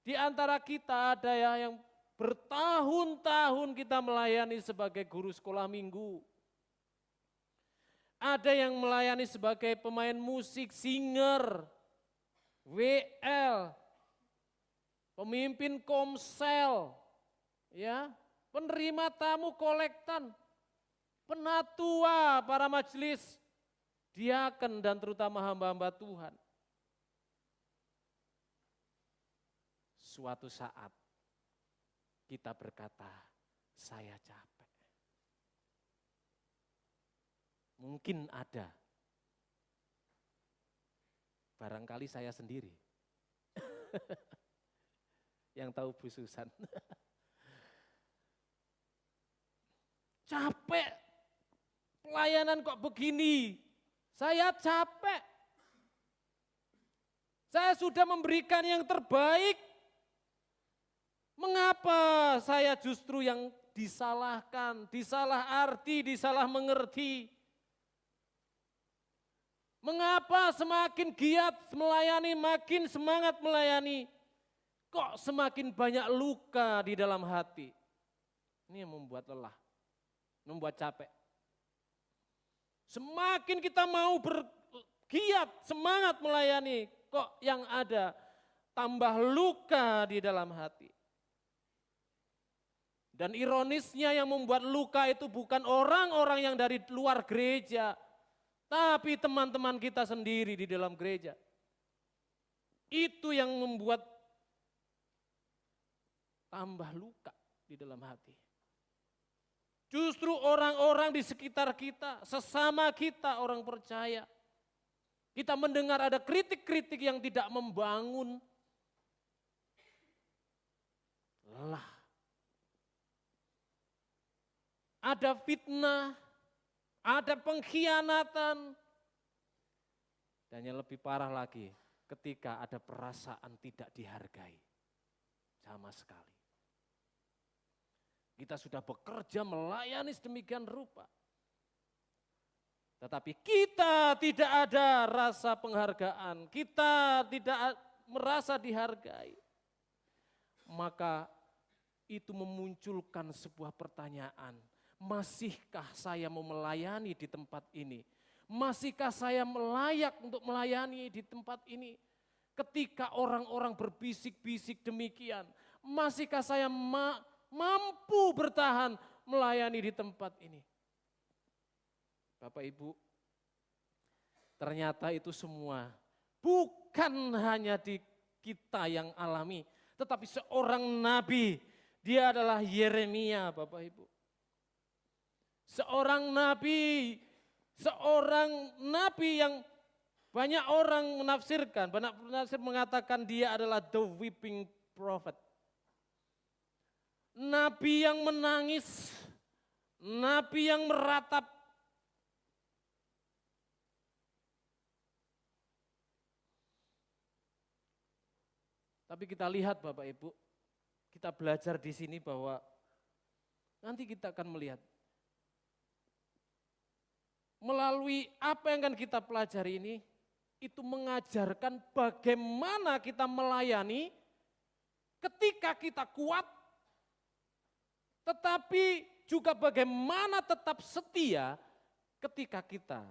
di antara kita ada yang bertahun-tahun kita melayani sebagai guru sekolah minggu. Ada yang melayani sebagai pemain musik, singer, WL, pemimpin komsel, ya, penerima tamu kolektan, penatua para majelis, diaken dan terutama hamba-hamba Tuhan. Suatu saat kita berkata, saya capek. Mungkin ada. Barangkali saya sendiri. Yang tahu Bu Susan. Capek. Pelayanan kok begini. Saya capek. Saya sudah memberikan yang terbaik. Mengapa saya justru yang disalahkan, disalah arti, disalah mengerti? Mengapa semakin giat melayani, makin semangat melayani, kok semakin banyak luka di dalam hati? Ini yang membuat lelah, membuat capek. Semakin kita mau bergiat, semangat melayani, kok yang ada tambah luka di dalam hati. Dan ironisnya yang membuat luka itu bukan orang-orang yang dari luar gereja, tapi teman-teman kita sendiri di dalam gereja. Itu yang membuat tambah luka di dalam hati. Justru orang-orang di sekitar kita, sesama kita orang percaya. Kita mendengar ada kritik-kritik yang tidak membangun. Lelah. Ada fitnah, ada pengkhianatan, dan yang lebih parah lagi ketika ada perasaan tidak dihargai sama sekali. Kita sudah bekerja melayani sedemikian rupa, tetapi kita tidak ada rasa penghargaan, kita tidak merasa dihargai. Maka itu memunculkan sebuah pertanyaan. Masihkah saya mau melayani di tempat ini? Masihkah saya layak untuk melayani di tempat ini? Ketika orang-orang berbisik-bisik demikian, masihkah saya mampu bertahan melayani di tempat ini? Bapak Ibu, ternyata itu semua bukan hanya di kita yang alami, tetapi seorang nabi, dia adalah Yeremia, Bapak Ibu. Seorang nabi yang banyak orang menafsirkan, banyak penafsir mengatakan dia adalah the weeping prophet. Nabi yang menangis, nabi yang meratap. Tapi kita lihat Bapak Ibu, kita belajar di sini bahwa nanti kita akan melihat melalui apa yang akan kita pelajari ini, itu mengajarkan bagaimana kita melayani ketika kita kuat, tetapi juga bagaimana tetap setia ketika kita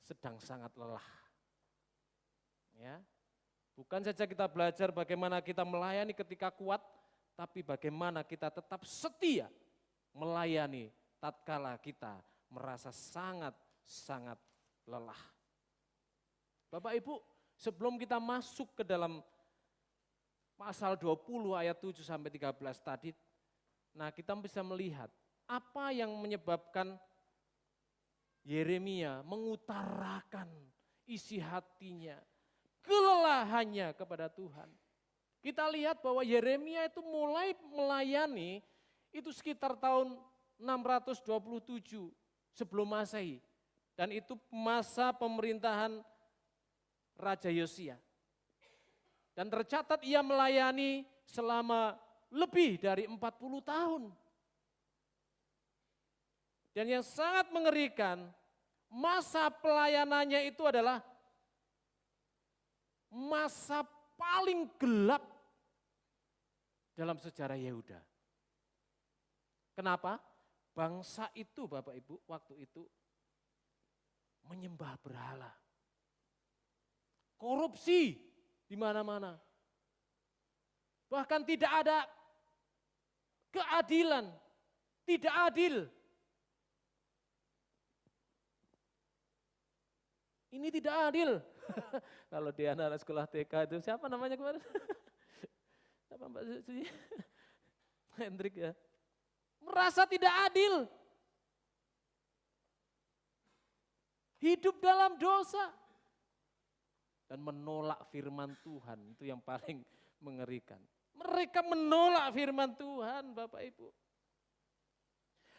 sedang sangat lelah. Ya, bukan saja kita belajar bagaimana kita melayani ketika kuat, tapi bagaimana kita tetap setia melayani tatkala kita merasa sangat lelah. Bapak Ibu, sebelum kita masuk ke dalam pasal 20 ayat 7 sampai 13 tadi, nah kita bisa melihat apa yang menyebabkan Yeremia mengutarakan isi hatinya, kelelahannya kepada Tuhan. Kita lihat bahwa Yeremia itu mulai melayani itu sekitar tahun 627 sebelum Masehi. Dan itu masa pemerintahan Raja Yosia. Dan tercatat ia melayani selama lebih dari 40 tahun. Dan yang sangat mengerikan, masa pelayanannya itu adalah masa paling gelap dalam sejarah Yehuda. Kenapa? Bangsa itu Bapak Ibu waktu itu menyembah berhala. Korupsi di mana-mana. Bahkan tidak ada keadilan, tidak adil. Ini tidak adil. Kalau di anak sekolah TK itu siapa namanya kemarin? Siapa Mbak Suci? Hendrik ya. Merasa tidak adil. Hidup dalam dosa. Dan menolak firman Tuhan, itu yang paling mengerikan. Mereka menolak firman Tuhan Bapak Ibu.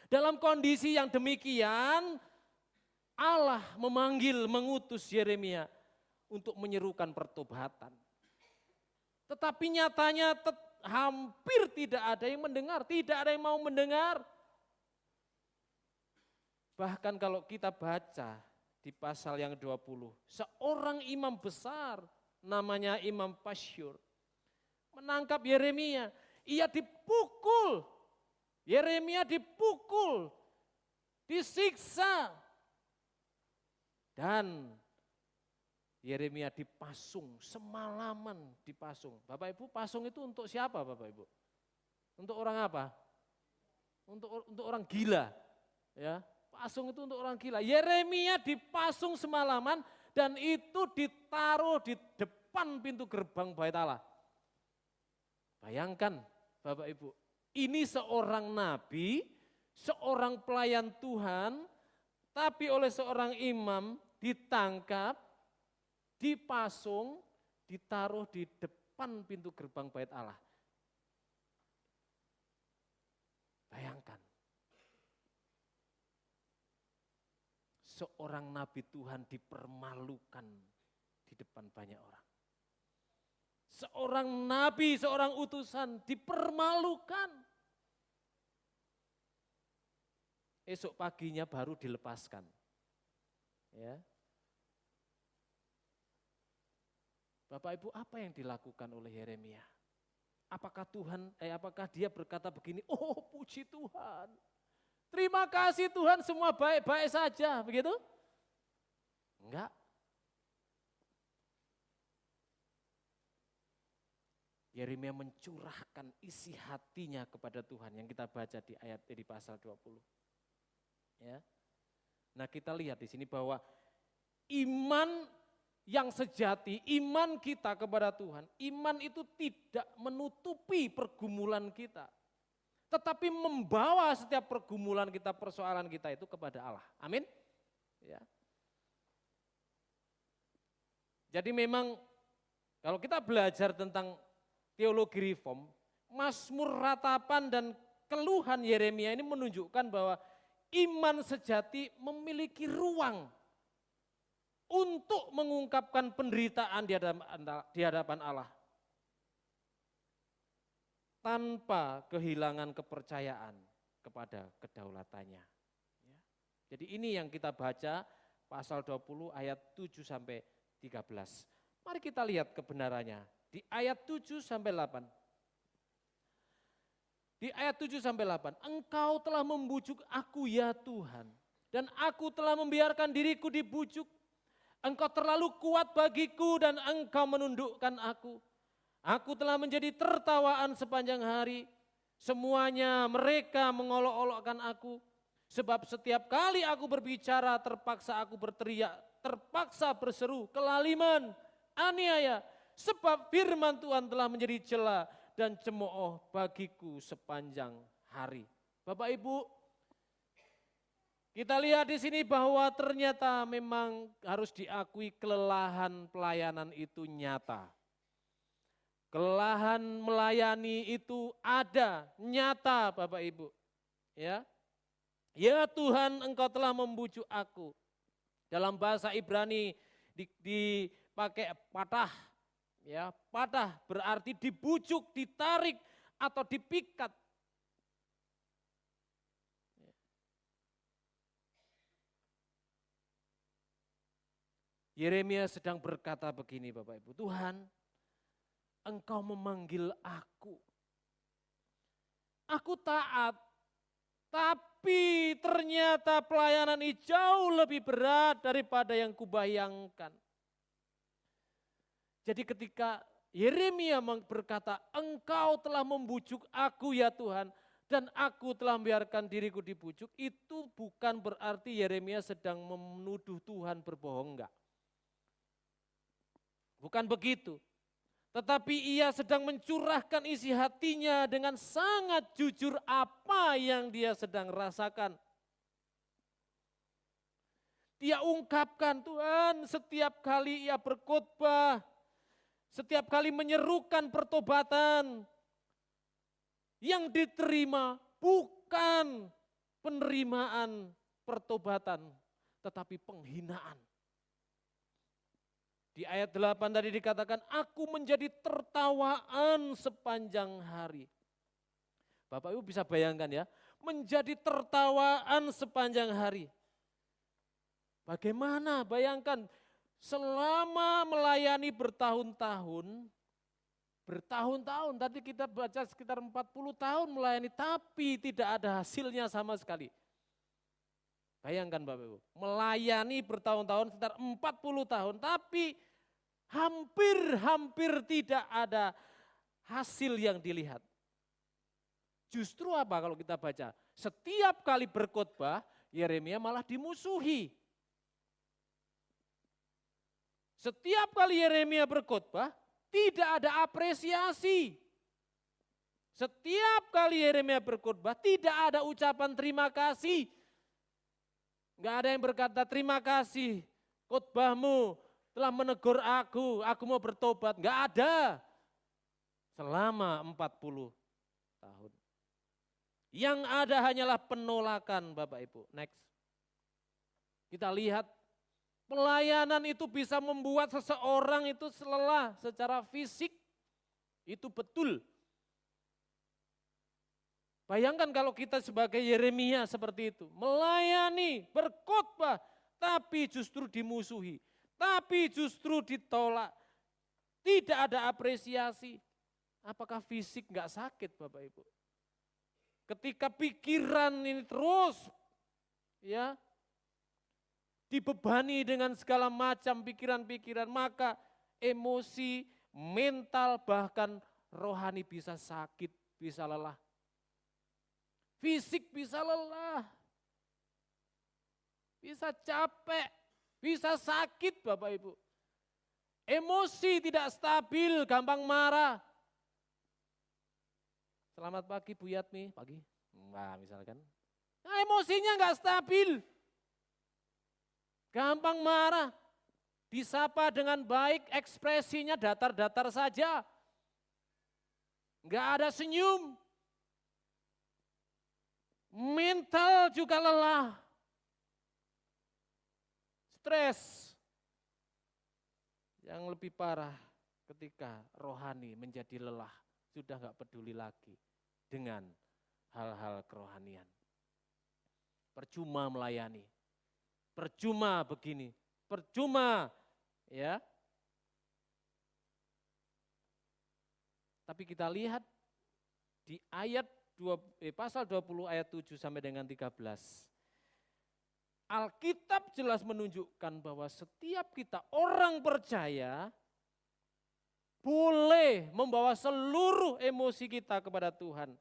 Dalam kondisi yang demikian, Allah mengutus Yeremia untuk menyerukan pertobatan. Tetapi nyatanya hampir tidak ada yang mendengar, tidak ada yang mau mendengar. Bahkan kalau kita baca di pasal yang 20, seorang imam besar namanya Imam Pasyur menangkap Yeremia. Ia dipukul, Yeremia dipukul, disiksa. Dan Yeremia dipasung, semalaman dipasung. Bapak Ibu, pasung itu untuk siapa Bapak Ibu? Untuk orang apa? Untuk orang gila. Ya, pasung itu untuk orang gila. Yeremia dipasung semalaman dan itu ditaruh di depan pintu gerbang Bait Allah. Bayangkan Bapak Ibu, ini seorang nabi, seorang pelayan Tuhan, tapi oleh seorang imam ditangkap, dipasung, ditaruh di depan pintu gerbang Bait Allah. Bayangkan. Seorang nabi Tuhan dipermalukan di depan banyak orang. Seorang nabi, seorang utusan dipermalukan. Esok paginya baru dilepaskan. Ya. Bapak Ibu, apa yang dilakukan oleh Yeremia? Apakah dia berkata begini, oh puji Tuhan, terima kasih Tuhan, semua baik-baik saja, begitu? Enggak. Yeremia mencurahkan isi hatinya kepada Tuhan yang kita baca di pasal 20. Ya. Nah, kita lihat di sini bahwa iman yang sejati, iman kita kepada Tuhan, iman itu tidak menutupi pergumulan kita. Tetapi membawa setiap pergumulan kita, persoalan kita itu kepada Allah. Amin. Ya. Jadi memang kalau kita belajar tentang teologi reform, Mazmur, ratapan dan keluhan Yeremia ini menunjukkan bahwa iman sejati memiliki ruang untuk mengungkapkan penderitaan di hadapan Allah tanpa kehilangan kepercayaan kepada kedaulatannya. Jadi ini yang kita baca pasal 20 ayat 7 sampai 13. Mari kita lihat kebenarannya di ayat 7 sampai 8. Di ayat 7 sampai 8, Engkau telah membujuk aku ya Tuhan, dan aku telah membiarkan diriku dibujuk. Engkau terlalu kuat bagiku dan Engkau menundukkan aku. Aku telah menjadi tertawaan sepanjang hari. Semuanya mereka mengolok-olokkan aku. Sebab setiap kali aku berbicara, terpaksa aku berteriak, terpaksa berseru, kelaliman, aniaya. Sebab firman Tuhan telah menjadi jela dan cemooh bagiku sepanjang hari. Bapak Ibu, kita lihat di sini bahwa ternyata memang harus diakui kelelahan pelayanan itu nyata. Kelelahan melayani itu ada, nyata Bapak Ibu. Ya, ya Tuhan, Engkau telah membujuk aku. Dalam bahasa Ibrani dipakai patah. Ya, patah berarti dibujuk, ditarik atau dipikat. Yeremia sedang berkata begini Bapak Ibu, Tuhan, Engkau memanggil aku. Aku taat, tapi ternyata pelayanan ini jauh lebih berat daripada yang kubayangkan. Jadi ketika Yeremia berkata, Engkau telah membujuk aku ya Tuhan, dan aku telah membiarkan diriku dibujuk, itu bukan berarti Yeremia sedang menuduh Tuhan berbohong, enggak. Bukan begitu. Tetapi ia sedang mencurahkan isi hatinya dengan sangat jujur apa yang dia sedang rasakan. Dia ungkapkan, Tuhan, setiap kali ia berkhotbah, setiap kali menyerukan pertobatan, yang diterima bukan penerimaan pertobatan, tetapi penghinaan. Di ayat 8 tadi dikatakan, aku menjadi tertawaan sepanjang hari. Bapak Ibu bisa bayangkan ya, menjadi tertawaan sepanjang hari. Bagaimana bayangkan, selama melayani bertahun-tahun, tadi kita baca sekitar 40 tahun melayani, tapi tidak ada hasilnya sama sekali. Bayangkan Bapak Ibu, melayani bertahun-tahun sekitar 40 tahun, tapi hampir tidak ada hasil yang dilihat. Justru apa kalau kita baca? Setiap kali berkhotbah, Yeremia malah dimusuhi. Setiap kali Yeremia berkhotbah, tidak ada apresiasi. Setiap kali Yeremia berkhotbah, tidak ada ucapan terima kasih. Enggak ada yang berkata terima kasih, khotbahmu telah menegur aku mau bertobat. Enggak ada. Selama 40 tahun. Yang ada hanyalah penolakan Bapak Ibu. Next. Kita lihat pelayanan itu bisa membuat seseorang itu lelah secara fisik. Itu betul. Bayangkan kalau kita sebagai Yeremia seperti itu. Melayani, berkhotbah, tapi justru dimusuhi. Tapi justru ditolak. Tidak ada apresiasi. Apakah fisik enggak sakit Bapak Ibu? Ketika pikiran ini terus ya dibebani dengan segala macam pikiran-pikiran, maka emosi, mental, bahkan rohani bisa sakit, bisa lelah. Fisik bisa lelah, bisa capek, bisa sakit Bapak Ibu. Emosi tidak stabil, gampang marah. Selamat pagi Bu Yatmi, pagi. Nah misalkan, nah, emosinya enggak stabil. Gampang marah, disapa dengan baik, ekspresinya datar-datar saja. Enggak ada senyum. Mental juga lelah. Stres. Yang lebih parah ketika rohani menjadi lelah, sudah enggak peduli lagi dengan hal-hal kerohanian. Percuma melayani. Percuma begini, percuma ya. Tapi kita lihat di ayat pasal 20 ayat 7 sampai dengan 13. Alkitab jelas menunjukkan bahwa setiap kita orang percaya boleh membawa seluruh emosi kita kepada Tuhan.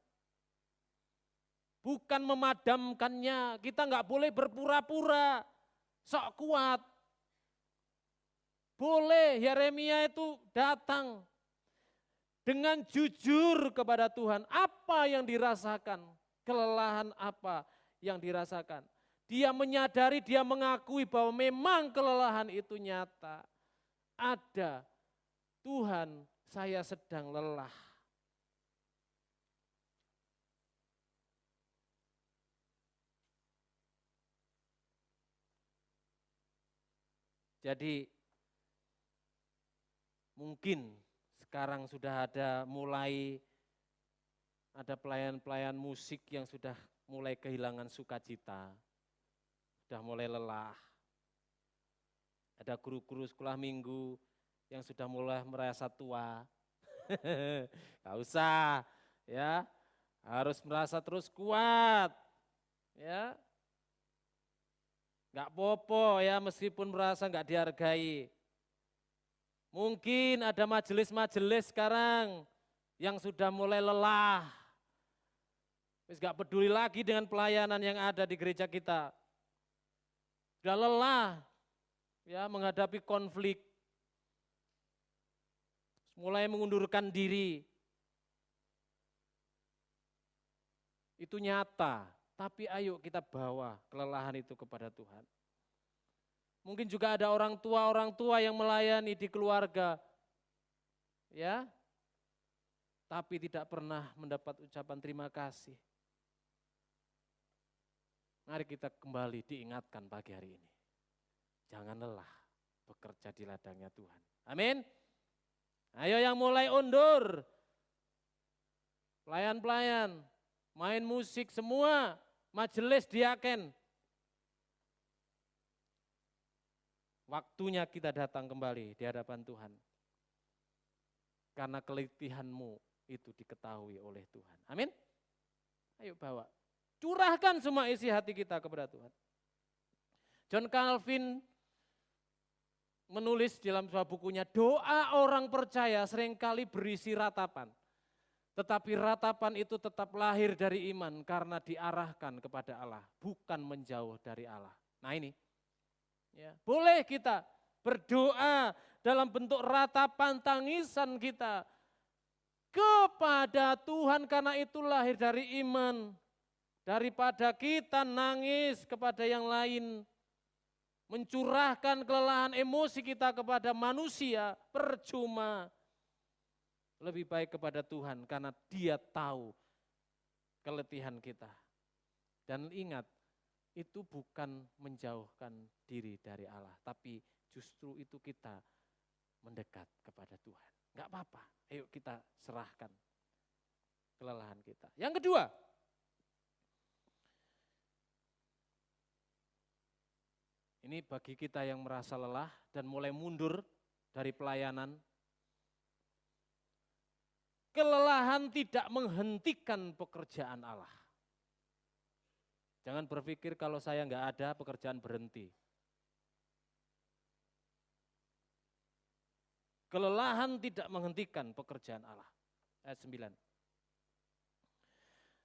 bukan memadamkannya. Kita nggak boleh berpura-pura sok kuat. Boleh Yeremia itu datang dengan jujur kepada Tuhan. Apa yang dirasakan, kelelahan apa yang dirasakan. Dia menyadari, dia mengakui bahwa memang kelelahan itu nyata. Ada, Tuhan saya sedang lelah. Jadi mungkin sekarang sudah ada pelayan-pelayan musik yang sudah mulai kehilangan sukacita, sudah mulai lelah. Ada guru-guru sekolah minggu yang sudah mulai merasa tua. Gak usah, ya, harus merasa terus kuat, ya. Gak popo ya meskipun merasa gak dihargai. Mungkin ada majelis-majelis sekarang yang sudah mulai lelah. Wis gak peduli lagi dengan pelayanan yang ada di gereja kita. Sudah lelah ya menghadapi konflik. Mulai mengundurkan diri. Itu nyata, tapi ayo kita bawa kelelahan itu kepada Tuhan. Mungkin juga ada orang tua yang melayani di keluarga, ya, tapi tidak pernah mendapat ucapan terima kasih. Mari kita kembali diingatkan pagi hari ini. Jangan lelah bekerja di ladangnya Tuhan. Amin. Ayo yang mulai undur, pelayan-pelayan, main musik semua, majelis diaken. Waktunya kita datang kembali di hadapan Tuhan. Karena keletihanmu itu diketahui oleh Tuhan. Amin. Ayo bawa. Curahkan semua isi hati kita kepada Tuhan. John Calvin menulis dalam sebuah bukunya, doa orang percaya seringkali berisi ratapan. Tetapi ratapan itu tetap lahir dari iman karena diarahkan kepada Allah, bukan menjauh dari Allah. Nah ini, ya, boleh kita berdoa dalam bentuk ratapan tangisan kita kepada Tuhan karena itu lahir dari iman. Daripada kita nangis kepada yang lain, mencurahkan kelelahan emosi kita kepada manusia, percuma. Lebih baik kepada Tuhan karena Dia tahu keletihan kita. Dan ingat, itu bukan menjauhkan diri dari Allah, tapi justru itu kita mendekat kepada Tuhan. Enggak apa-apa, ayo kita serahkan kelelahan kita. Yang kedua, ini bagi kita yang merasa lelah dan mulai mundur dari pelayanan. Kelelahan tidak menghentikan pekerjaan Allah. Jangan berpikir kalau saya enggak ada pekerjaan berhenti. Kelelahan tidak menghentikan pekerjaan Allah. Ayat 9.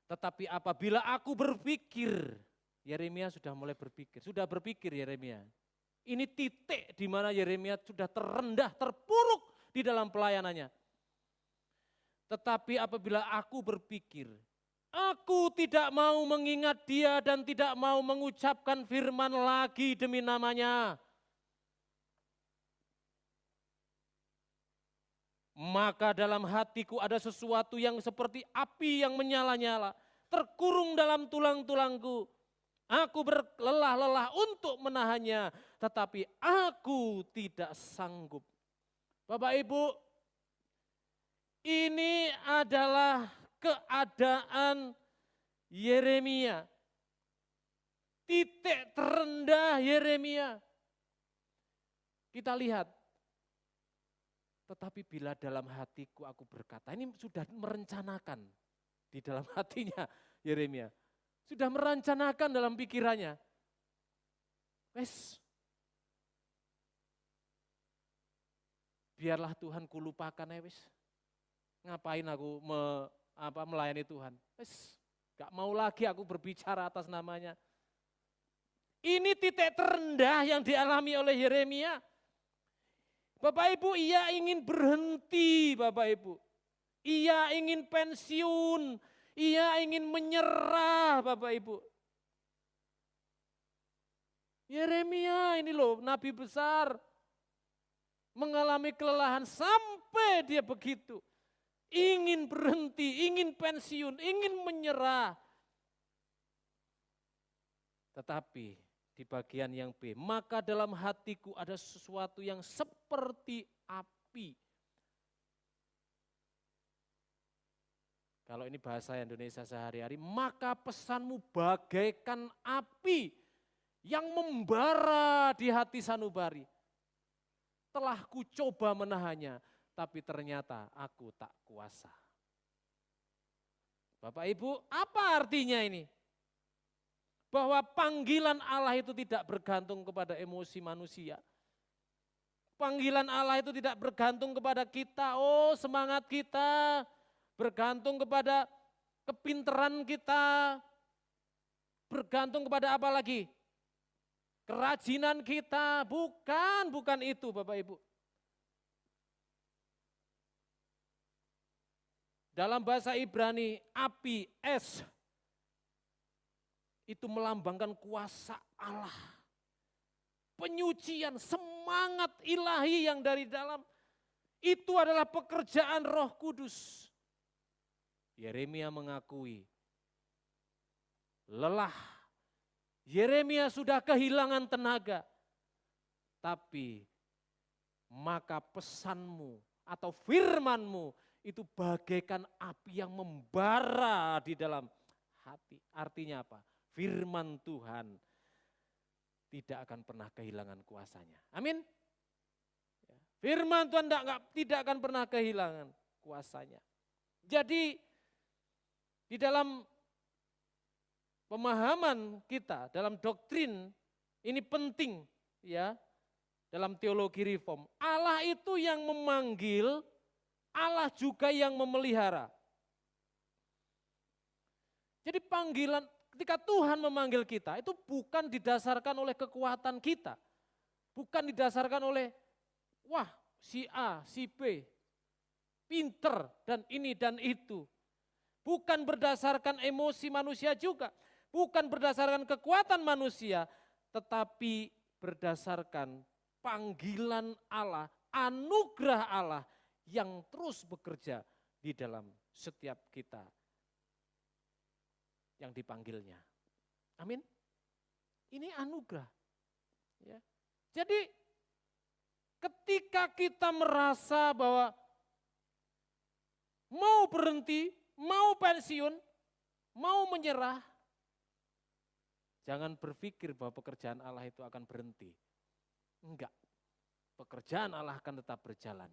Tetapi apabila aku berpikir, Yeremia sudah mulai berpikir, sudah berpikir Yeremia. Ini titik di mana Yeremia sudah terendah, terpuruk di dalam pelayanannya. Tetapi apabila aku berpikir, aku tidak mau mengingat dia dan tidak mau mengucapkan firman lagi demi namanya. Maka dalam hatiku ada sesuatu yang seperti api yang menyala-nyala, terkurung dalam tulang-tulangku. Aku berlelah-lelah untuk menahannya, tetapi aku tidak sanggup. Bapak Ibu, ini adalah keadaan Yeremia. Titik terendah Yeremia. Kita lihat. Tetapi bila dalam hatiku aku berkata, ini sudah merencanakan di dalam hatinya Yeremia. Sudah merencanakan dalam pikirannya. Wes, biarlah Tuhan kulupakan ya wes. Ngapain aku melayani Tuhan? Wes, Gak mau lagi aku berbicara atas namanya. Ini titik terendah yang dialami oleh Yeremia. Bapak Ibu, ia ingin berhenti, Bapak Ibu. Ia ingin pensiun, ia ingin menyerah, Bapak Ibu. Yeremia ini loh, nabi besar, mengalami kelelahan sampai dia begitu. Ingin berhenti, ingin pensiun, ingin menyerah. Tetapi di bagian yang B, maka dalam hatiku ada sesuatu yang seperti api. Kalau ini bahasa Indonesia sehari-hari, maka pesanmu bagaikan api yang membara di hati sanubari. Telah ku coba menahannya, tapi ternyata aku tak kuasa. Bapak Ibu, apa artinya ini? Bahwa panggilan Allah itu tidak bergantung kepada emosi manusia. Panggilan Allah itu tidak bergantung kepada kita, oh semangat kita, bergantung kepada kepinteran kita, bergantung kepada apa lagi? Kerajinan kita, bukan itu Bapak Ibu. Dalam bahasa Ibrani, api, es, itu melambangkan kuasa Allah. Penyucian, semangat ilahi yang dari dalam, itu adalah pekerjaan Roh Kudus. Yeremia mengakui lelah. Yeremia sudah kehilangan tenaga. Tapi maka pesanmu atau firmanmu itu bagaikan api yang membara di dalam hati. Artinya apa? Firman Tuhan tidak akan pernah kehilangan kuasanya. Amin. Firman Tuhan tidak akan pernah kehilangan kuasanya. Jadi di dalam pemahaman kita, dalam doktrin ini penting ya, dalam teologi reform. Allah itu yang memanggil, Allah juga yang memelihara. Jadi panggilan, ketika Tuhan memanggil kita, itu bukan didasarkan oleh kekuatan kita. Bukan didasarkan oleh, wah si A, si B, pinter dan ini dan itu. Bukan berdasarkan emosi manusia juga. Bukan berdasarkan kekuatan manusia, tetapi berdasarkan panggilan Allah, anugerah Allah yang terus bekerja di dalam setiap kita yang dipanggilnya. Amin. Ini anugerah. Ya. Jadi ketika kita merasa bahwa mau berhenti, mau pensiun, mau menyerah, jangan berpikir bahwa pekerjaan Allah itu akan berhenti. Enggak. Pekerjaan Allah akan tetap berjalan.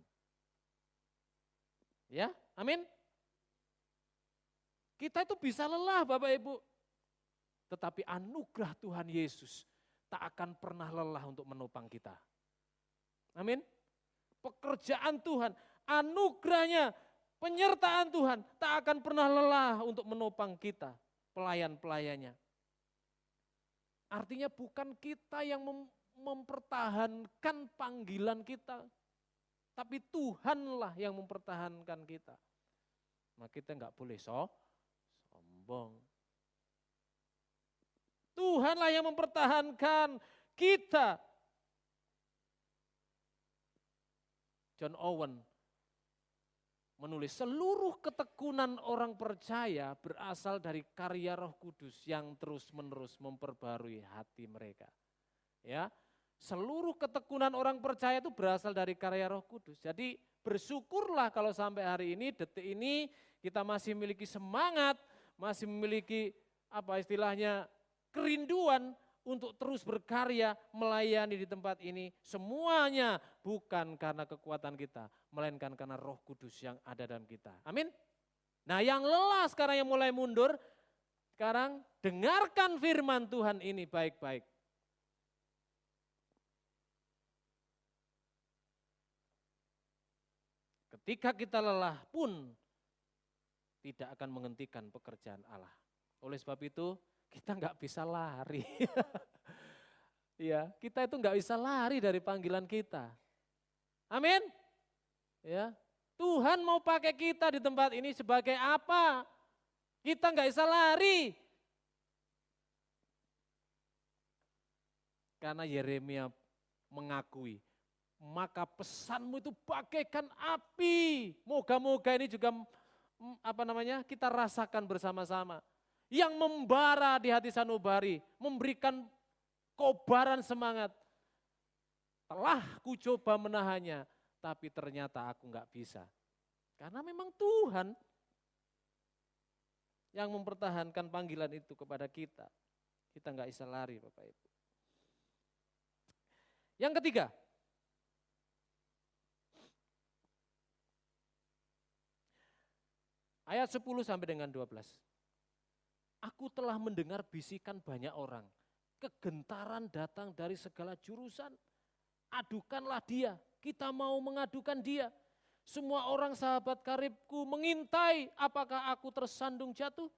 Ya, amin. Kita itu bisa lelah Bapak Ibu. Tetapi anugerah Tuhan Yesus tak akan pernah lelah untuk menopang kita. Amin. Pekerjaan Tuhan, anugerahnya, penyertaan Tuhan tak akan pernah lelah untuk menopang kita, pelayan-pelayannya. Artinya bukan kita yang mempertahankan panggilan kita, tapi Tuhanlah yang mempertahankan kita. Nah kita enggak boleh sombong. Tuhanlah yang mempertahankan kita. John Owen menulis, seluruh ketekunan orang percaya berasal dari karya Roh Kudus yang terus-menerus memperbarui hati mereka. Ya, seluruh ketekunan orang percaya itu berasal dari karya Roh Kudus. Jadi bersyukurlah kalau sampai hari ini, detik ini kita masih memiliki semangat, masih memiliki apa istilahnya kerinduan untuk terus berkarya, melayani di tempat ini. Semuanya bukan karena kekuatan kita, melainkan karena Roh Kudus yang ada dalam kita. Amin. Nah yang lelah sekarang, yang mulai mundur, sekarang dengarkan firman Tuhan ini baik-baik. Ketika kita lelah pun tidak akan menghentikan pekerjaan Allah. Oleh sebab itu kita nggak bisa lari. Ya, kita itu nggak bisa lari dari panggilan kita. Amin. Ya, Tuhan mau pakai kita di tempat ini sebagai apa? Kita nggak bisa lari. Karena Yeremia mengakui, maka pesanmu itu bagaikan api. Moga-moga ini juga kita rasakan bersama-sama. Yang membara di hati sanubari, memberikan kobaran semangat. Telah ku coba menahannya, tapi ternyata aku nggak bisa. Karena memang Tuhan yang mempertahankan panggilan itu kepada kita. Kita nggak bisa lari, Bapak Ibu. Yang ketiga, ayat 10 sampai dengan 12. Aku telah mendengar bisikan banyak orang, kegentaran datang dari segala jurusan. Adukanlah dia, kita mau mengadukan dia. Semua orang sahabat karibku mengintai apakah aku tersandung jatuh.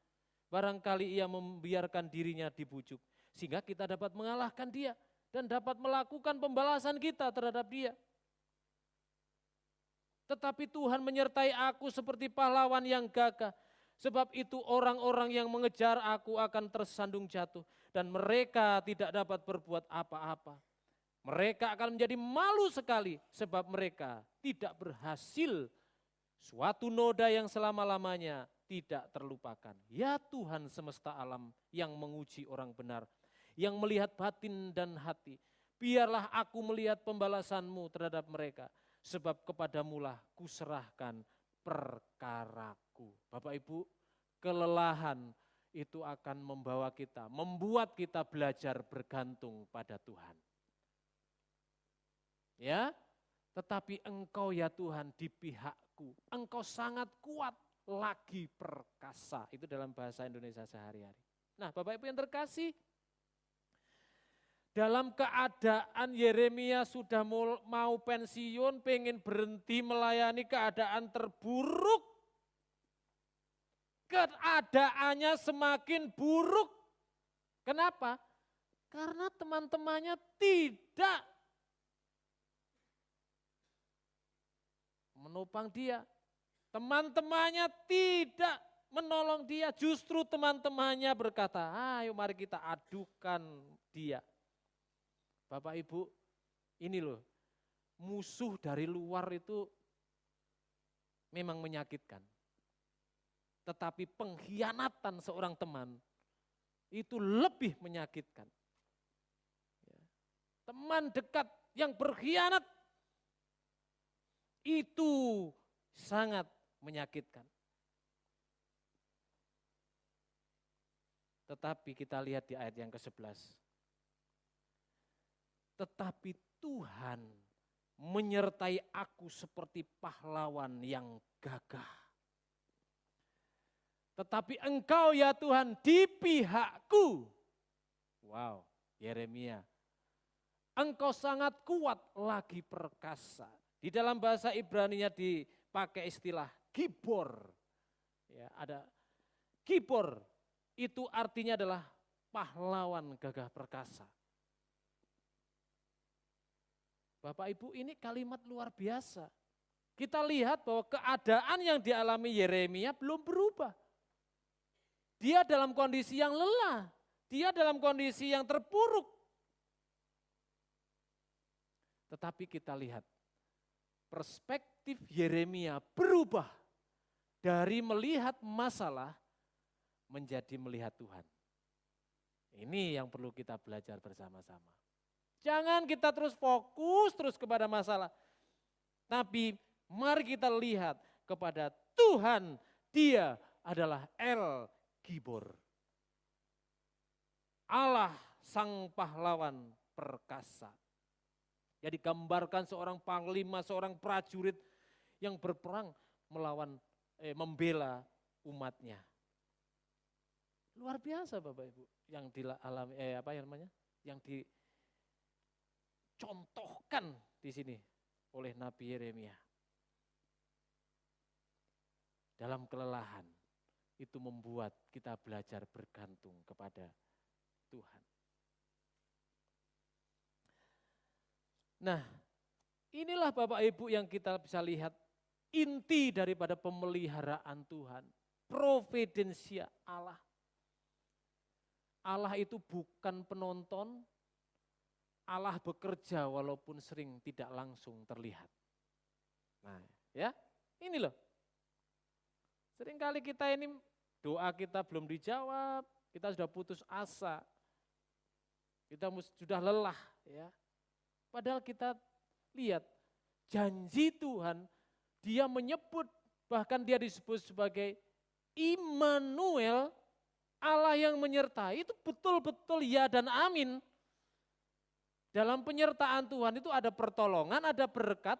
Barangkali ia membiarkan dirinya dibujuk, sehingga kita dapat mengalahkan dia dan dapat melakukan pembalasan kita terhadap dia. Tetapi Tuhan menyertai aku seperti pahlawan yang gagah. Sebab itu orang-orang yang mengejar aku akan tersandung jatuh. Dan mereka tidak dapat berbuat apa-apa. Mereka akan menjadi malu sekali sebab mereka tidak berhasil. Suatu noda yang selama-lamanya tidak terlupakan. Ya Tuhan semesta alam yang menguji orang benar, yang melihat batin dan hati. Biarlah aku melihat pembalasanmu terhadap mereka. Sebab kepadamulah kuserahkan perkaraku. Bapak Ibu, kelelahan itu akan membuat kita belajar bergantung pada Tuhan. Ya, tetapi Engkau ya Tuhan di pihakku. Engkau sangat kuat lagi perkasa. Itu dalam bahasa Indonesia sehari-hari. Nah, Bapak Ibu yang terkasih, dalam keadaan Yeremia sudah mau pensiun, pengen berhenti melayani, keadaan terburuk. Keadaannya semakin buruk. Kenapa? Karena teman-temannya tidak menopang dia. Teman-temannya tidak menolong dia. Justru teman-temannya berkata, ayo mari kita adukan dia. Bapak Ibu, ini loh, musuh dari luar itu memang menyakitkan. Tetapi pengkhianatan seorang teman itu lebih menyakitkan. Teman dekat yang berkhianat itu sangat menyakitkan. Tetapi kita lihat di ayat yang ke-11. Tetapi Tuhan menyertai aku seperti pahlawan yang gagah. Tetapi Engkau ya Tuhan di pihakku. Wow, Yeremia. Engkau sangat kuat lagi perkasa. Di dalam bahasa Ibrani-nya dipakai istilah gibor. Ya, ada gibor itu artinya adalah pahlawan gagah perkasa. Bapak Ibu, ini kalimat luar biasa. Kita lihat bahwa keadaan yang dialami Yeremia belum berubah. Dia dalam kondisi yang lelah, dia dalam kondisi yang terpuruk. Tetapi kita lihat perspektif Yeremia berubah dari melihat masalah menjadi melihat Tuhan. Ini yang perlu kita belajar bersama-sama. Jangan kita terus fokus terus kepada masalah. Tapi mari kita lihat kepada Tuhan. Dia adalah El Gibor. Allah sang pahlawan perkasa. Jadi gambarkan seorang panglima, seorang prajurit yang berperang membela umatnya. Luar biasa Bapak Ibu yang dialami yang dicontohkan di sini oleh Nabi Yeremia. Dalam kelelahan itu membuat kita belajar bergantung kepada Tuhan. Nah, inilah Bapak Ibu yang kita bisa lihat inti daripada pemeliharaan Tuhan, providensia Allah. Allah itu bukan penonton, Allah bekerja walaupun sering tidak langsung terlihat. Nah, ya, ini loh. Seringkali kita ini doa kita belum dijawab, kita sudah putus asa, kita sudah lelah, ya. Padahal kita lihat janji Tuhan, dia menyebut, bahkan dia disebut sebagai Immanuel, Allah yang menyertai, itu betul-betul ya dan amin. Dalam penyertaan Tuhan itu ada pertolongan, ada berkat,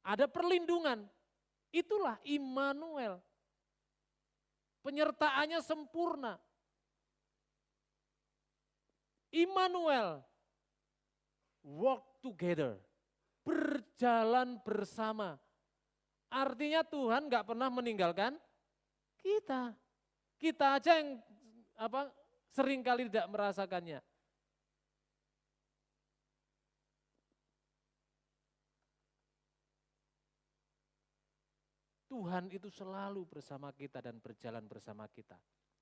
ada perlindungan. Itulah Immanuel. Penyertaannya sempurna. Immanuel, walk together, berjalan bersama. Artinya Tuhan gak pernah meninggalkan kita. Kita aja yang seringkali tidak merasakannya. Tuhan itu selalu bersama kita dan berjalan bersama kita.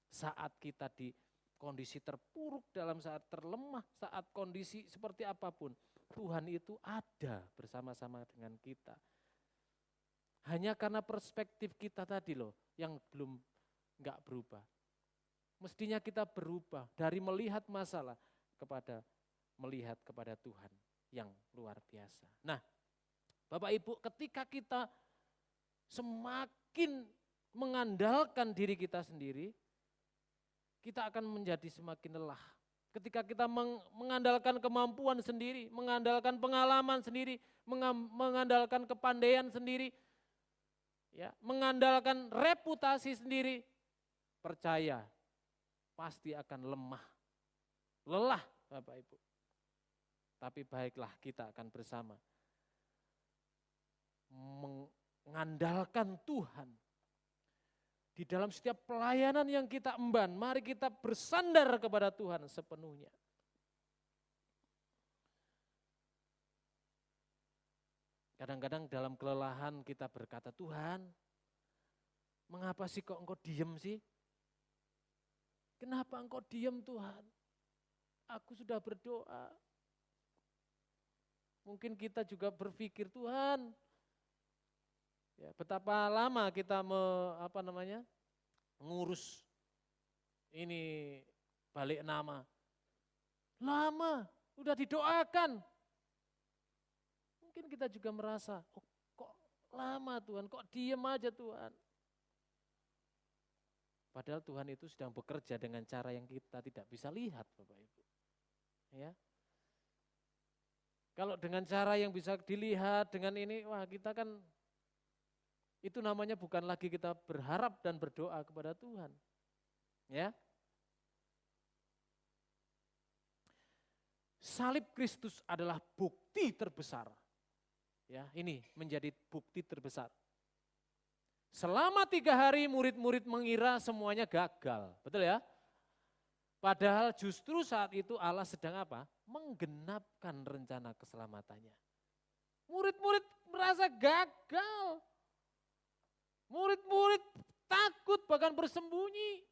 Saat kita di kondisi terpuruk, dalam saat terlemah, saat kondisi seperti apapun, Tuhan itu ada bersama-sama dengan kita. Hanya karena perspektif kita tadi loh, yang belum enggak berubah. Mestinya kita berubah dari melihat masalah kepada melihat kepada Tuhan yang luar biasa. Nah, Bapak Ibu, ketika kita semakin mengandalkan diri kita sendiri, kita akan menjadi semakin lelah. Ketika kita mengandalkan kemampuan sendiri, mengandalkan pengalaman sendiri, mengandalkan kepandaian sendiri, ya, mengandalkan reputasi sendiri, percaya pasti akan lemah, lelah Bapak Ibu. Tapi baiklah kita akan bersama mengandalkan Tuhan. Di dalam setiap pelayanan yang kita emban, mari kita bersandar kepada Tuhan sepenuhnya. Kadang-kadang dalam kelelahan kita berkata, Tuhan, mengapa sih kok engkau diem sih? Kenapa engkau diem Tuhan? Aku sudah berdoa. Mungkin kita juga berpikir, Tuhan, ya, betapa lama kita mengurus ini balik nama. Lama, udah didoakan. Mungkin kita juga merasa, oh, kok lama Tuhan, kok diem aja Tuhan. Padahal Tuhan itu sedang bekerja dengan cara yang kita tidak bisa lihat Bapak Ibu. Ya. Kalau dengan cara yang bisa dilihat dengan ini, wah kita kan itu namanya bukan lagi kita berharap dan berdoa kepada Tuhan. Ya. Salib Kristus adalah bukti terbesar. Ya, ini menjadi bukti terbesar. Selama 3 hari murid-murid mengira semuanya gagal, betul ya? Padahal justru saat itu Allah sedang apa? Menggenapkan rencana keselamatannya. Murid-murid merasa gagal. Murid-murid takut bahkan bersembunyi.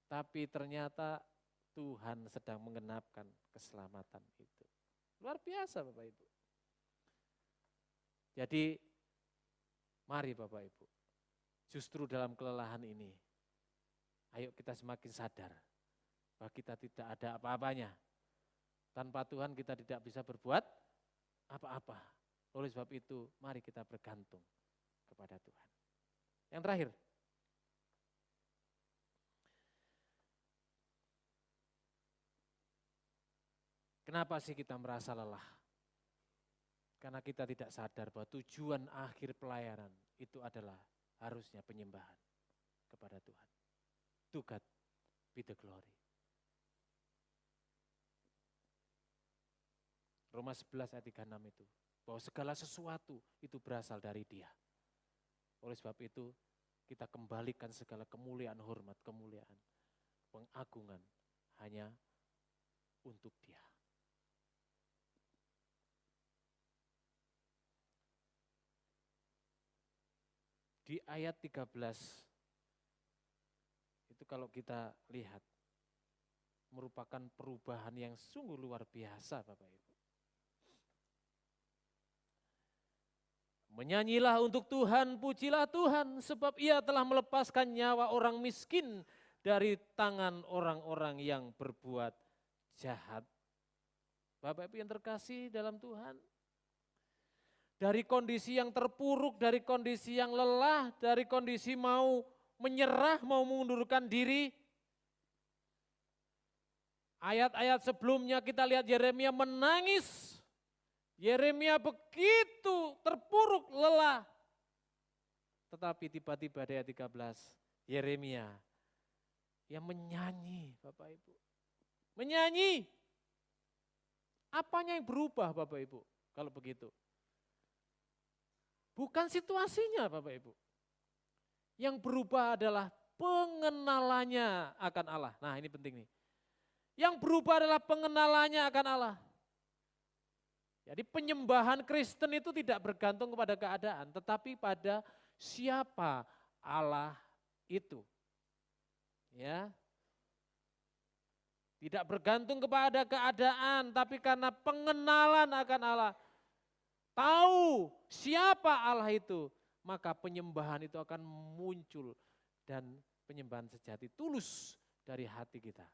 Tapi ternyata Tuhan sedang menggenapkan keselamatan itu. Luar biasa Bapak Ibu. Jadi mari Bapak Ibu, justru dalam kelelahan ini, ayo kita semakin sadar bahwa kita tidak ada apa-apanya. Tanpa Tuhan kita tidak bisa berbuat apa-apa. Oleh sebab itu, mari kita bergantung kepada Tuhan. Yang terakhir, kenapa sih kita merasa lelah? Karena kita tidak sadar bahwa tujuan akhir pelayanan itu adalah harusnya penyembahan kepada Tuhan. To God be the glory. Roma 11 ayat 36 itu, bahwa segala sesuatu itu berasal dari Dia. Oleh sebab itu kita kembalikan segala kemuliaan, hormat, kemuliaan, pengagungan hanya untuk Dia. Di ayat 13, itu kalau kita lihat, merupakan perubahan yang sungguh luar biasa Bapak Ibu. Menyanyilah untuk Tuhan, pujilah Tuhan, sebab Ia telah melepaskan nyawa orang miskin dari tangan orang-orang yang berbuat jahat. Bapak Ibu yang terkasih dalam Tuhan, dari kondisi yang terpuruk, dari kondisi yang lelah, dari kondisi mau menyerah, mau mengundurkan diri. Ayat-ayat sebelumnya kita lihat Yeremia menangis. Yeremia begitu terpuruk, lelah. Tetapi tiba-tiba di ayat 13, Yeremia yang menyanyi, Bapak Ibu. Menyanyi. Apanya yang berubah Bapak Ibu kalau begitu? Bukan situasinya Bapak Ibu. Yang berubah adalah pengenalannya akan Allah. Nah ini penting nih. Yang berubah adalah pengenalannya akan Allah. Jadi penyembahan Kristen itu tidak bergantung kepada keadaan, tetapi pada siapa Allah itu. Ya. Tidak bergantung kepada keadaan, tapi karena pengenalan akan Allah. Tahu siapa Allah itu, maka penyembahan itu akan muncul dan penyembahan sejati tulus dari hati kita.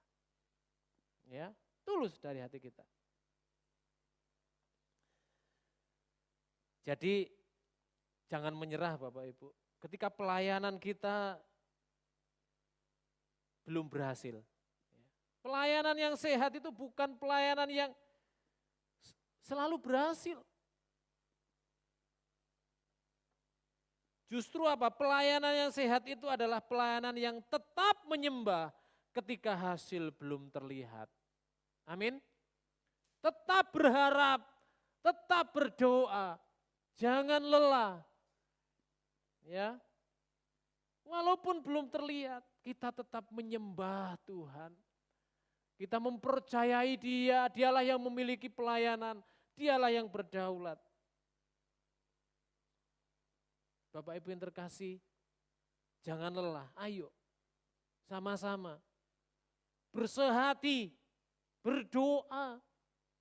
Ya, tulus dari hati kita. Jadi jangan menyerah Bapak Ibu. Ketika pelayanan kita belum berhasil. Pelayanan yang sehat itu bukan pelayanan yang selalu berhasil. Justru apa? Pelayanan yang sehat itu adalah pelayanan yang tetap menyembah ketika hasil belum terlihat. Amin. Tetap berharap, tetap berdoa, jangan lelah. Ya. Walaupun belum terlihat, kita tetap menyembah Tuhan. Kita mempercayai Dia, Dialah yang memiliki pelayanan, Dialah yang berdaulat. Bapak Ibu yang terkasih, jangan lelah, ayo sama-sama bersehati, berdoa,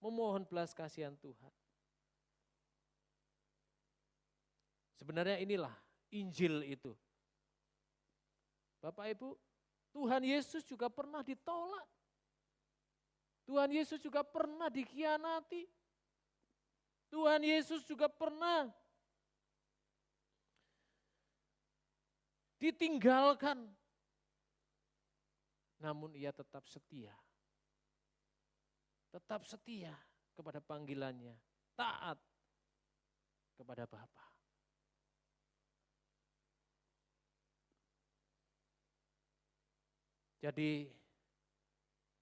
memohon belas kasihan Tuhan. Sebenarnya inilah Injil itu. Bapak Ibu, Tuhan Yesus juga pernah ditolak. Tuhan Yesus juga pernah dikhianati. Tuhan Yesus juga pernah ditinggalkan. Namun Ia tetap setia. Tetap setia kepada panggilannya. Taat kepada Bapa. Jadi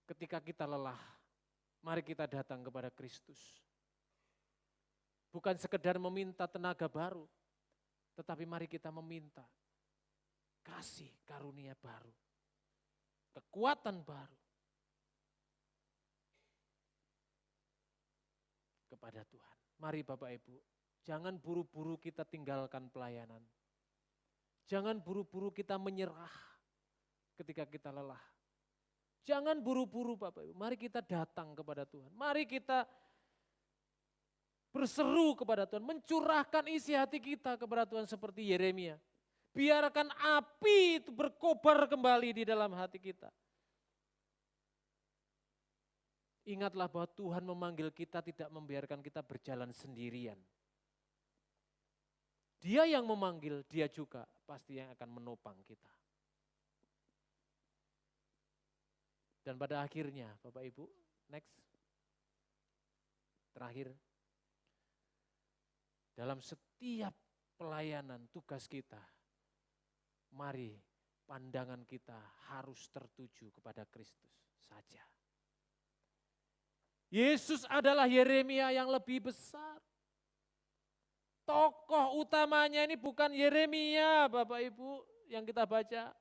ketika kita lelah, mari kita datang kepada Kristus. Bukan sekedar meminta tenaga baru, tetapi mari kita meminta kasih karunia baru, kekuatan baru kepada Tuhan. Mari Bapak Ibu, jangan buru-buru kita tinggalkan pelayanan. Jangan buru-buru kita menyerah ketika kita lelah. Jangan buru-buru Bapak Ibu, mari kita datang kepada Tuhan. Mari kita berseru kepada Tuhan, mencurahkan isi hati kita kepada Tuhan seperti Yeremia. Biarkan api itu berkobar kembali di dalam hati kita. Ingatlah bahwa Tuhan memanggil kita, tidak membiarkan kita berjalan sendirian. Dia yang memanggil, Dia juga pasti yang akan menopang kita. Dan pada akhirnya, Bapak Ibu, next. Terakhir, dalam setiap pelayanan tugas kita, mari pandangan kita harus tertuju kepada Kristus saja. Yesus adalah Yeremia yang lebih besar. Tokoh utamanya ini bukan Yeremia, Bapak Ibu. yang kita baca.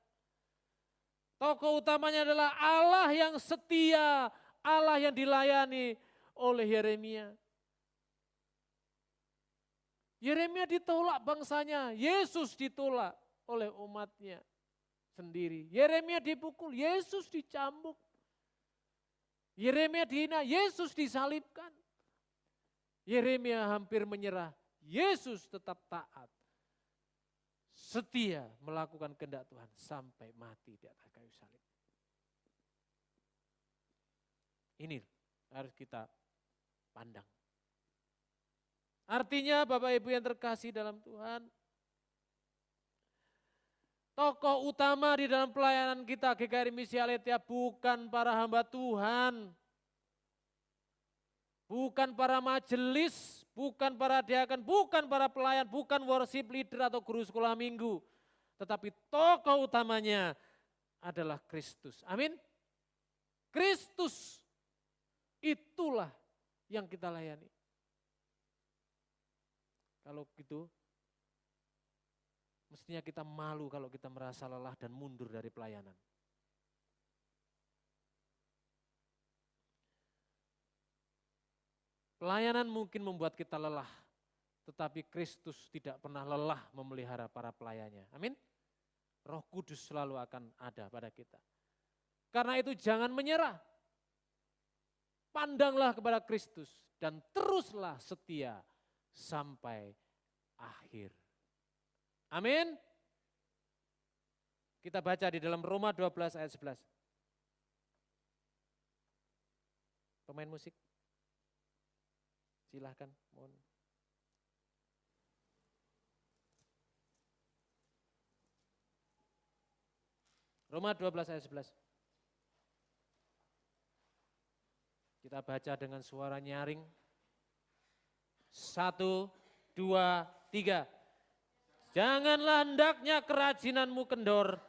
Tokoh utamanya adalah Allah yang setia, Allah yang dilayani oleh Yeremia. Yeremia ditolak bangsanya, Yesus ditolak oleh umatnya sendiri. Yeremia dipukul, Yesus dicambuk. Yeremia dihina, Yesus disalibkan. Yeremia hampir menyerah, Yesus tetap taat. Setia melakukan kehendak Tuhan sampai mati di atas kayu salib. Ini harus kita pandang. Artinya Bapak Ibu yang terkasih dalam Tuhan, tokoh utama di dalam pelayanan kita GKRI Misi Aletheia bukan para hamba Tuhan, bukan para majelis, bukan para diaken, bukan para pelayan, bukan worship leader atau guru sekolah minggu. Tetapi tokoh utamanya adalah Kristus. Amin. Kristus itulah yang kita layani. Kalau gitu, mestinya kita malu kalau kita merasa lelah dan mundur dari pelayanan. Pelayanan mungkin membuat kita lelah, tetapi Kristus tidak pernah lelah memelihara para pelayannya. Amin. Roh Kudus selalu akan ada pada kita. Karena itu jangan menyerah. Pandanglah kepada Kristus dan teruslah setia sampai akhir. Amin. Kita baca di dalam Roma 12 ayat 11. Pemain musik. Silahkan, mohon. Roma 12 ayat 11. Kita baca dengan suara nyaring. 1, 2, 3. Janganlah hendaknya kerajinanmu kendor,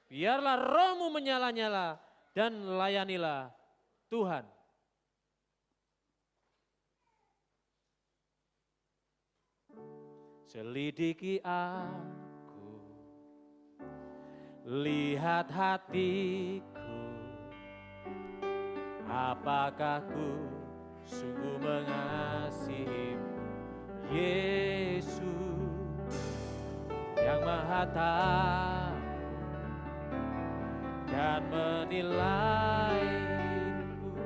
biarlah rohmu menyala-nyala dan layanilah Tuhan. Selidiki aku, lihat hatiku, apakah ku sungguh mengasihimu, Yesus yang Maha Tahu dan menilai hidupku.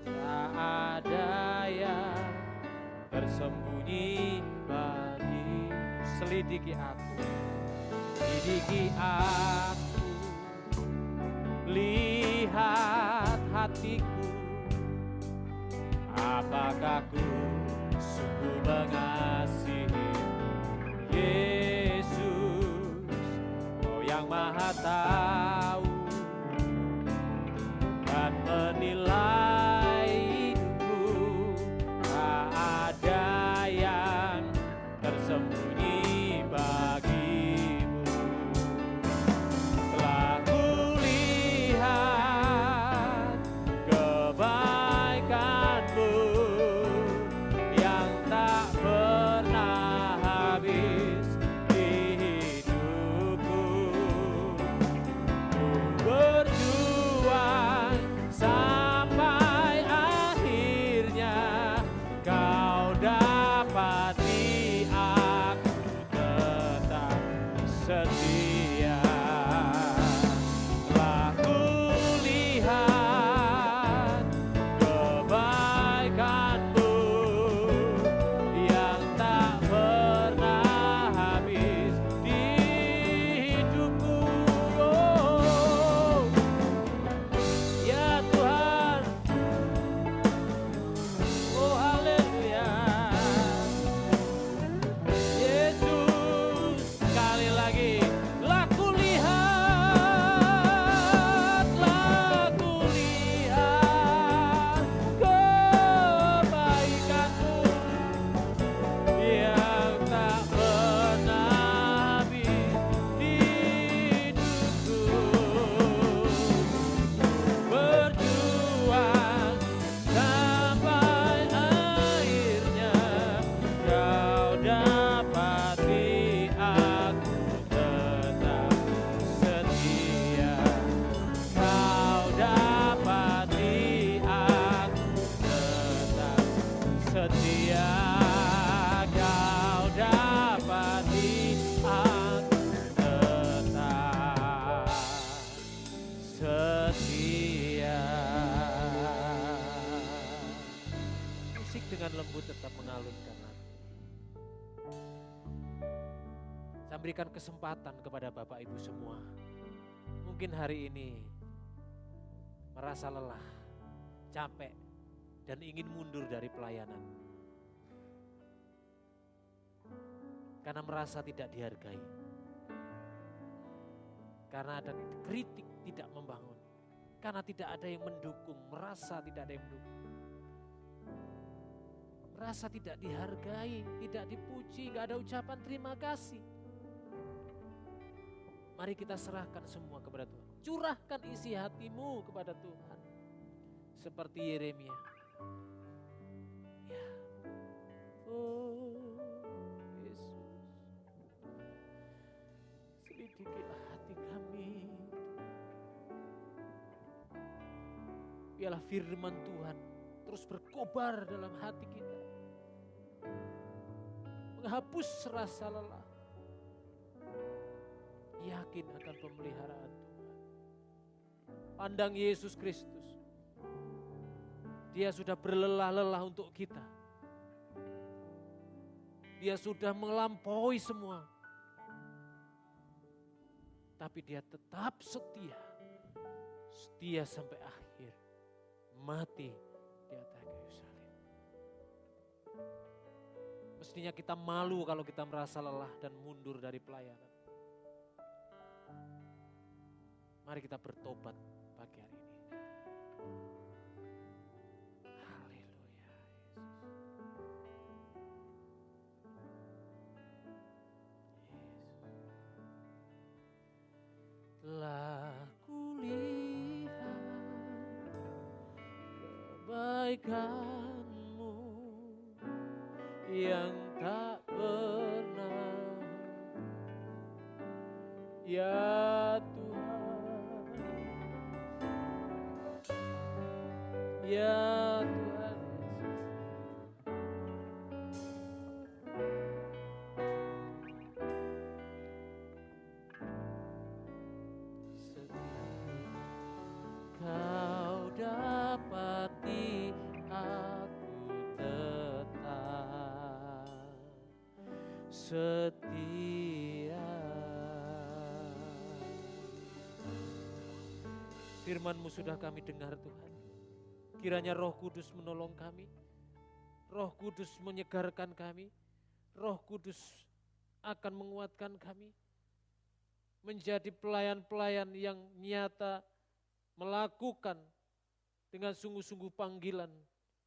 Tak ada yang tersembunyi bagi. Selidiki aku, selidiki aku, lihat hatiku, apakah ku sungguh mengasihi Yesus, oh yang Maha Tahu dan menilai hidupku. Tak ada yang tersembunyi bagimu. Telah kulihat kebaikanmu yang tak pernah habis di hidupku. Ku berjuang sampai akhirnya kau dapati aku tetap setia. Telah kulihat kebaikanmu yang tak pernah habis di hidupku. Oh, ya Tuhan, oh haleluya. Yesus, sekali lagi Kami berikan kesempatan kepada Bapak Ibu semua. Mungkin hari ini merasa lelah, capek, dan ingin mundur dari pelayanan. Karena merasa tidak dihargai. Karena ada kritik tidak membangun. Karena tidak ada yang mendukung, merasa tidak ada yang mendukung. Merasa tidak dihargai, tidak dipuji, gak ada ucapan terima kasih. Mari kita serahkan semua kepada Tuhan. Curahkan isi hatimu kepada Tuhan. Seperti Yeremia. Ya. Oh Yesus. Selidikilah hati kami. Biarlah firman Tuhan terus berkobar dalam hati kita. Menghapus rasa lelah. Yakin akan pemeliharaan Tuhan. Pandang Yesus Kristus. Dia sudah berlelah-lelah untuk kita. Dia sudah melampaui semua. Tapi dia tetap setia. Setia sampai akhir. Mati di atas kayu salib. Mestinya kita malu kalau kita merasa lelah dan mundur dari pelayanan. Mari kita bertobat pagi hari ini. Haleluya, Yesus. Telah kulihat kebaikan-Mu yang tak pernah, ya Tuhan, ya Tuhan Yesus. Kau dapati aku tetap setia. Firman-Mu sudah kami dengar Tuhan. Kiranya Roh Kudus menolong kami. Roh Kudus menyegarkan kami. Roh Kudus akan menguatkan kami. Menjadi pelayan-pelayan yang nyata melakukan dengan sungguh-sungguh panggilan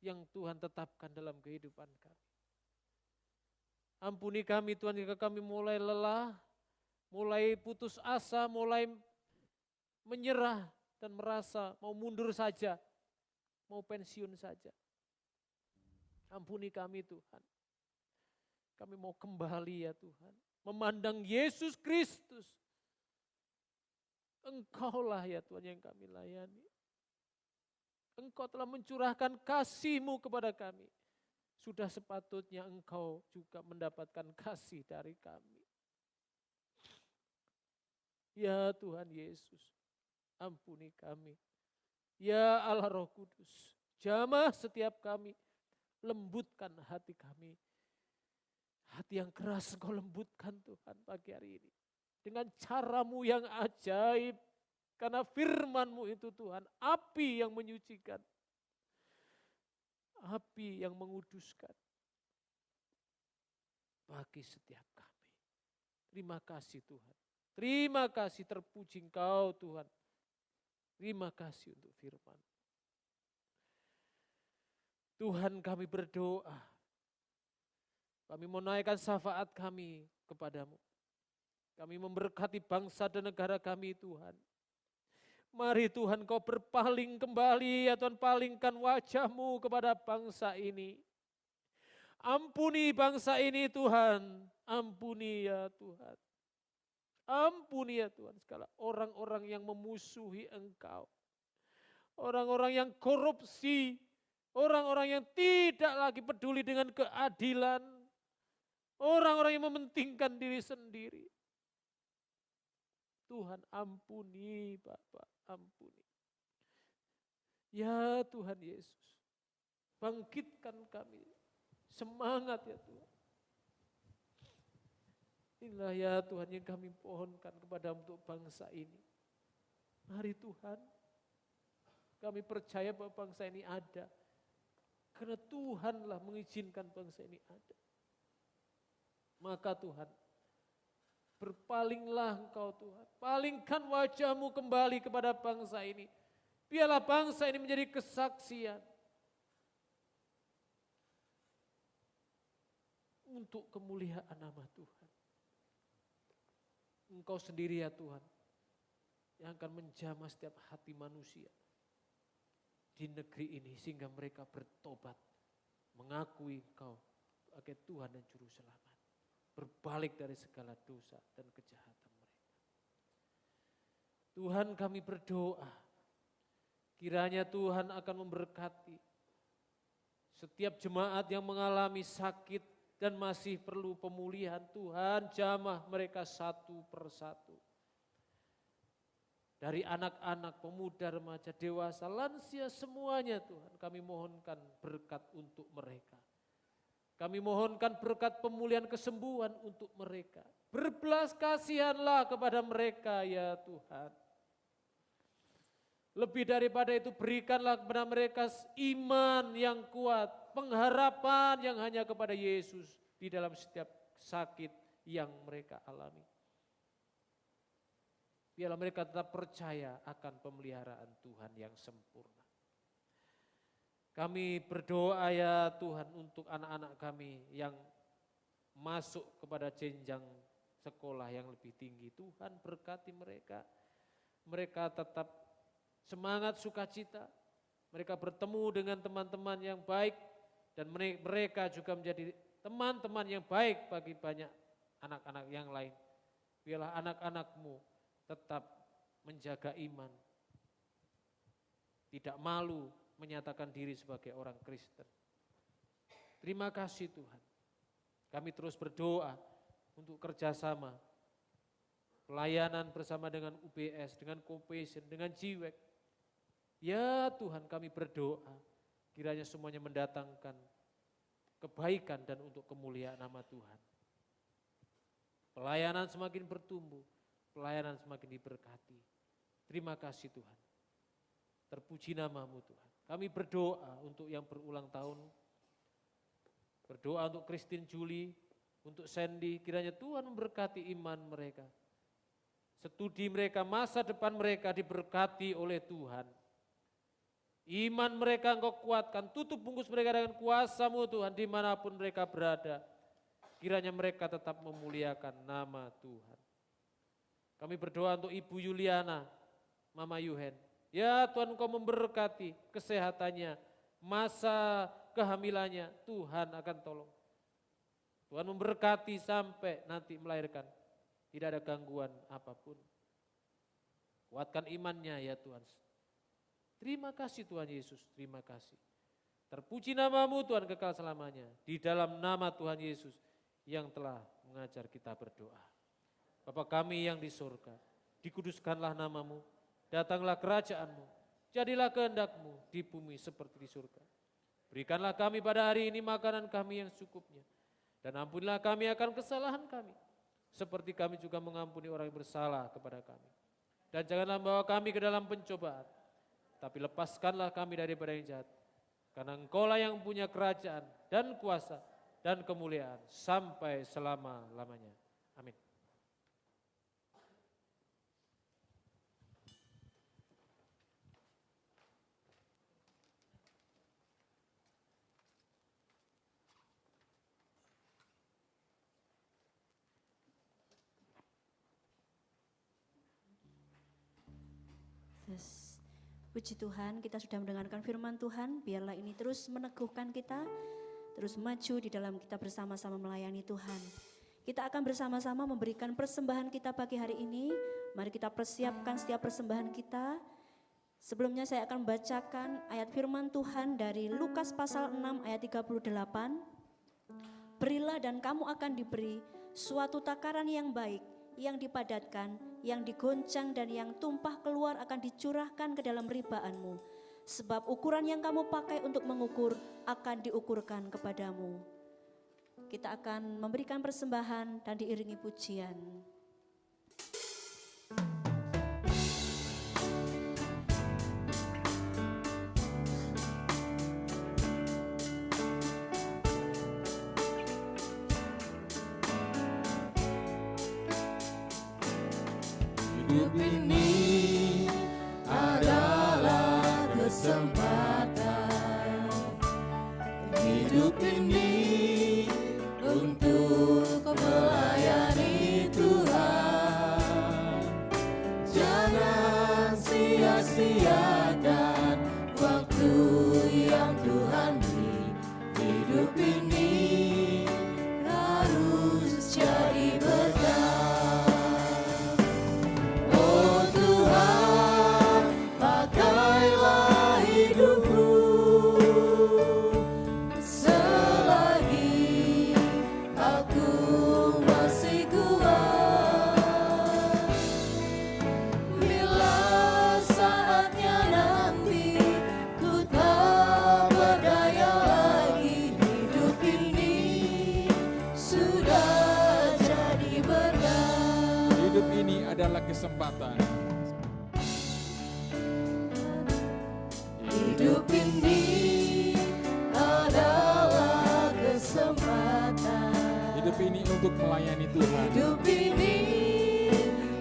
yang Tuhan tetapkan dalam kehidupan kami. Ampuni kami Tuhan jika kami mulai lelah, mulai putus asa, mulai menyerah dan merasa mau mundur saja, mau pensiun saja. Ampuni kami Tuhan. Kami mau kembali ya Tuhan, memandang Yesus Kristus. Engkaulah ya Tuhan yang kami layani. Engkau telah mencurahkan kasih-Mu kepada kami. Sudah sepatutnya Engkau juga mendapatkan kasih dari kami. Ya Tuhan Yesus, ampuni kami. Ya Allah Roh Kudus, jamah setiap kami, lembutkan hati kami. Hati yang keras Engkau lembutkan Tuhan pagi hari ini. Dengan cara-Mu yang ajaib. Karena firman-Mu itu Tuhan, api yang menyucikan. Api yang menguduskan. Bagi setiap kami. Terima kasih Tuhan. Terima kasih, terpuji Engkau Tuhan. Terima kasih untuk firman. Tuhan, kami berdoa. Kami menaikkan syafaat kami kepadamu. Kami memberkati bangsa dan negara kami Tuhan. Mari Tuhan Kau berpaling kembali ya Tuhan, palingkan wajah-Mu kepada bangsa ini. Ampuni bangsa ini Tuhan, ampuni ya Tuhan. Ampuni ya Tuhan segala orang-orang yang memusuhi Engkau. Orang-orang yang korupsi, orang-orang yang tidak lagi peduli dengan keadilan. Orang-orang yang mementingkan diri sendiri. Tuhan ampuni Bapak, ampuni. Ya Tuhan Yesus, bangkitkan kami. Semangat ya Tuhan. Inilah ya Tuhan yang kami pohonkan kepada untuk bangsa ini. Mari Tuhan, kami percaya bahwa bangsa ini ada. Karena Tuhanlah mengizinkan bangsa ini ada. Maka Tuhan, berpalinglah Engkau Tuhan. Palingkan wajah-Mu kembali kepada bangsa ini. Biarlah bangsa ini menjadi kesaksian. Untuk kemuliaan nama Tuhan. Engkau sendiri ya Tuhan, yang akan menjamah setiap hati manusia di negeri ini sehingga mereka bertobat, mengakui Engkau sebagai Tuhan dan Juru Selamat, berbalik dari segala dosa dan kejahatan mereka. Tuhan kami berdoa, kiranya Tuhan akan memberkati setiap jemaat yang mengalami sakit dan masih perlu pemulihan. Tuhan jamah mereka satu persatu. Dari anak-anak, pemuda, remaja, dewasa, lansia semuanya Tuhan kami mohonkan berkat untuk mereka. Kami mohonkan berkat pemulihan kesembuhan untuk mereka. Berbelas kasihanlah kepada mereka ya Tuhan. Lebih daripada itu berikanlah kepada mereka iman yang kuat, pengharapan yang hanya kepada Yesus di dalam setiap sakit yang mereka alami. Biarlah mereka tetap percaya akan pemeliharaan Tuhan yang sempurna. Kami berdoa ya Tuhan untuk anak-anak kami yang masuk kepada jenjang sekolah yang lebih tinggi. Tuhan berkati mereka, mereka tetap semangat sukacita, mereka bertemu dengan teman-teman yang baik dan mereka juga menjadi teman-teman yang baik bagi banyak anak-anak yang lain. Biarlah anak-anak-Mu tetap menjaga iman, tidak malu menyatakan diri sebagai orang Kristen. Terima kasih Tuhan. Kami terus berdoa untuk kerjasama, pelayanan bersama dengan UBS, dengan Compassion, dengan Jiwek. Ya Tuhan kami berdoa, kiranya semuanya mendatangkan kebaikan dan untuk kemuliaan nama Tuhan. Pelayanan semakin bertumbuh, pelayanan semakin diberkati. Terima kasih Tuhan. Terpuji nama-Mu Tuhan. Kami berdoa untuk yang berulang tahun, berdoa untuk Christine Julie, untuk Sandy, kiranya Tuhan memberkati iman mereka. Studi mereka, masa depan mereka diberkati oleh Tuhan. Iman mereka Engkau kuatkan, tutup bungkus mereka dengan kuasa-Mu Tuhan dimanapun mereka berada. Kiranya mereka tetap memuliakan nama Tuhan. Kami berdoa untuk Ibu Yuliana, Mama Yuhen. Ya Tuhan Engkau memberkati kesehatannya, masa kehamilannya Tuhan akan tolong. Tuhan memberkati sampai nanti melahirkan, tidak ada gangguan apapun. Kuatkan imannya ya Tuhan. Terima kasih Tuhan Yesus, terima kasih. Terpuji nama-Mu Tuhan kekal selamanya. Di dalam nama Tuhan Yesus yang telah mengajar kita berdoa. Bapa kami yang di surga, dikuduskanlah nama-Mu, datanglah kerajaan-Mu, jadilah kehendak-Mu di bumi seperti di surga. Berikanlah kami pada hari ini makanan kami yang secukupnya, dan ampunilah kami akan kesalahan kami, seperti kami juga mengampuni orang yang bersalah kepada kami. Dan janganlah membawa kami ke dalam pencobaan, tapi lepaskanlah kami daripada yang jahat. Karena Engkaulah yang punya kerajaan dan kuasa dan kemuliaan sampai selama-lamanya. Amin. Yes. Puji Tuhan, kita sudah mendengarkan firman Tuhan, biarlah ini terus meneguhkan kita, terus maju di dalam kita bersama-sama melayani Tuhan. Kita akan bersama-sama memberikan persembahan kita pagi hari ini. Mari kita persiapkan setiap persembahan kita. Sebelumnya saya akan membacakan ayat firman Tuhan dari Lukas pasal 6 ayat 38. Berilah dan kamu akan diberi suatu takaran yang baik, yang dipadatkan, yang digoncang dan yang tumpah keluar akan dicurahkan ke dalam ribaanmu. Sebab ukuran yang kamu pakai untuk mengukur akan diukurkan kepadamu. kita akan memberikan persembahan dan diiringi pujian. Hidup ini adalah kesempatan. Hidup ini untuk melayani Tuhan. Jangan sia-siakan waktu yang Tuhan beri. Hidup ini harus jadi berkah. Oh Tuhan, pakailah hidupku selagi aku masih kuat. Bila saatnya nanti ku tak berdaya lagi, hidup ini sudah jadi berkah. Hidup ini adalah kesempatan. Hidup ini adalah kesempatan. Hidup ini untuk melayani Tuhan. Hidup ini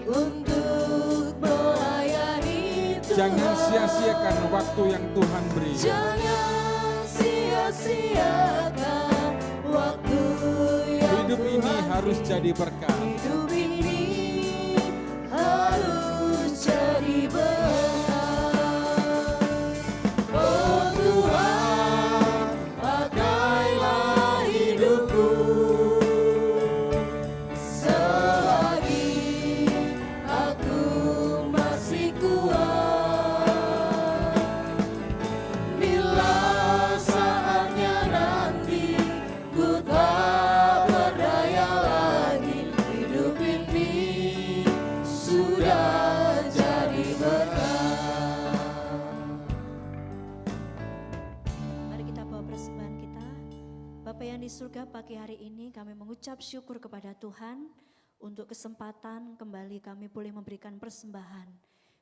untuk melayani Tuhan. Jangan sia-siakan waktu yang Tuhan beri. Jangan sia-siakan waktu yang Hidup Tuhan ini harus jadi berkah. Hidup ini harus jadi berkah. Oh Tuhan, pakailah hidupku selagi aku masih kuat. Bila saatnya nanti ku tak berdaya lagi, hidup ini sudah jadi berkah. Mari kita bawa persembahan kita. Bapa yang di surga, pagi hari ini kami mengucap syukur kepada Tuhan untuk kesempatan kembali kami boleh memberikan persembahan.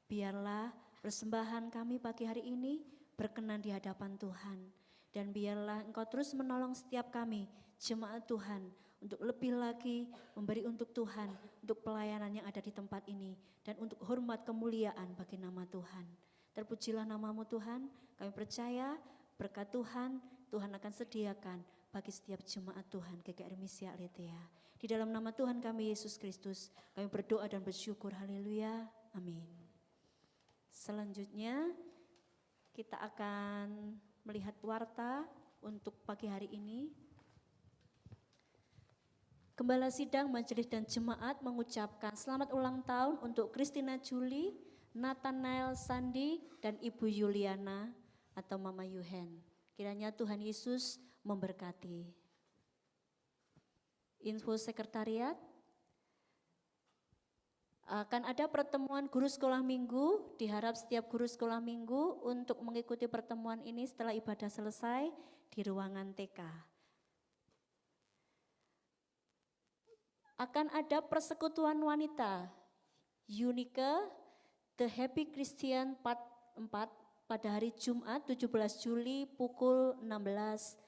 Biarlah persembahan kami pagi hari ini berkenan di hadapan Tuhan. Dan biarlah Engkau terus menolong setiap kami, jemaat Tuhan, untuk lebih lagi memberi untuk Tuhan, untuk pelayanan yang ada di tempat ini, dan untuk hormat kemuliaan bagi nama Tuhan. Terpujilah namamu Tuhan, kami percaya berkat Tuhan, Tuhan akan sediakan bagi setiap jemaat Tuhan GKR Misia Aletheia. Di dalam nama Tuhan kami Yesus Kristus, kami berdoa dan bersyukur, haleluya, amin. Selanjutnya kita akan melihat warta untuk pagi hari ini. Gembala Sidang, Majelis dan Jemaat mengucapkan selamat ulang tahun untuk Christina Julie, Nathanael Sandi, dan Ibu Yuliana atau Mama Yuhen. Kiranya Tuhan Yesus memberkati. Info sekretariat, akan ada pertemuan guru sekolah minggu. Diharap setiap guru sekolah minggu untuk mengikuti pertemuan ini setelah ibadah selesai di ruangan TK. Akan ada persekutuan wanita Unike The Happy Christian Part 4 pada hari Jumat 17 Juli pukul 16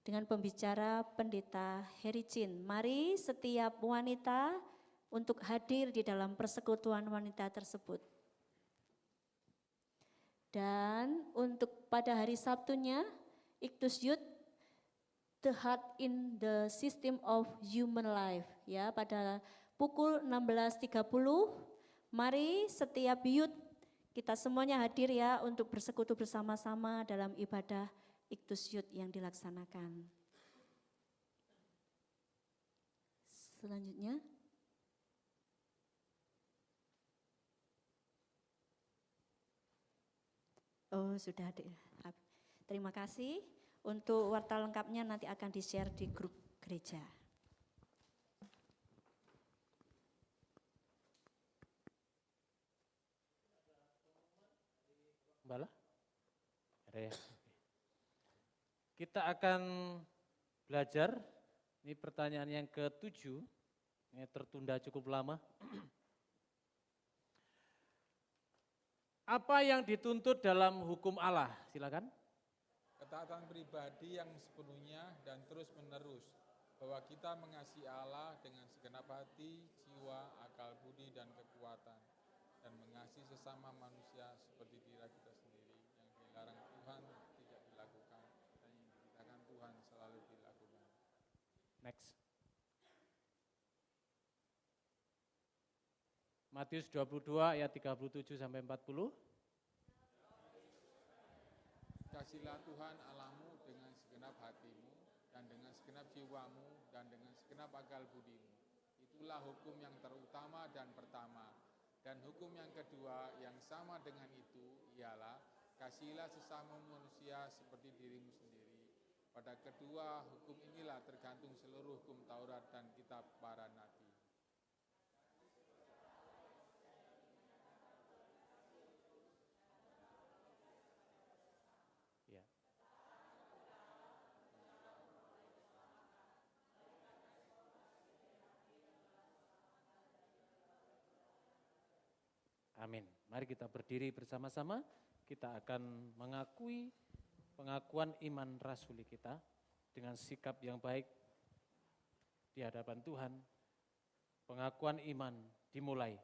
dengan pembicara Pendeta Heri Chin. Mari setiap wanita untuk hadir di dalam persekutuan wanita tersebut. Dan untuk pada hari Sabtunya, Iktus Youth, The Heart in the System of Human Life, ya, pada pukul 16.30. Mari setiap youth kita semuanya hadir ya untuk bersekutu bersama-sama dalam ibadah Iktus Youth yang dilaksanakan. Selanjutnya, oh sudah ada. Terima kasih. Untuk warta lengkapnya nanti akan di-share di grup gereja. Bala? Ada ya? Kita akan belajar Ini pertanyaan yang ke-7, ini tertunda cukup lama. Apa yang dituntut dalam hukum Allah? Silakan. Ketaatan pribadi yang sepenuhnya dan terus menerus, bahwa kita mengasihi Allah dengan segenap hati, jiwa, akal budi, dan kekuatan, dan mengasihi sesama manusia seperti diri kita sendiri, yang dilarang Tuhan tidak dilakukan, dan yang diberitakan Tuhan selalu dilakukan. Next. Matius 22 ayat 37 sampai 40. Kasihlah Tuhan Allahmu dengan segenap hatimu, dan dengan segenap jiwamu, dan dengan segenap akal budimu. Itulah hukum yang terutama dan pertama. Dan hukum yang kedua yang sama dengan itu ialah, kasihilah sesama manusia seperti dirimu sendiri. Pada kedua hukum inilah tergantung seluruh hukum Taurat dan kitab para nabi. Ya. Amin. Mari kita berdiri bersama-sama. Kita akan mengakui pengakuan iman rasuli kita dengan sikap yang baik di hadapan Tuhan. Pengakuan iman dimulai.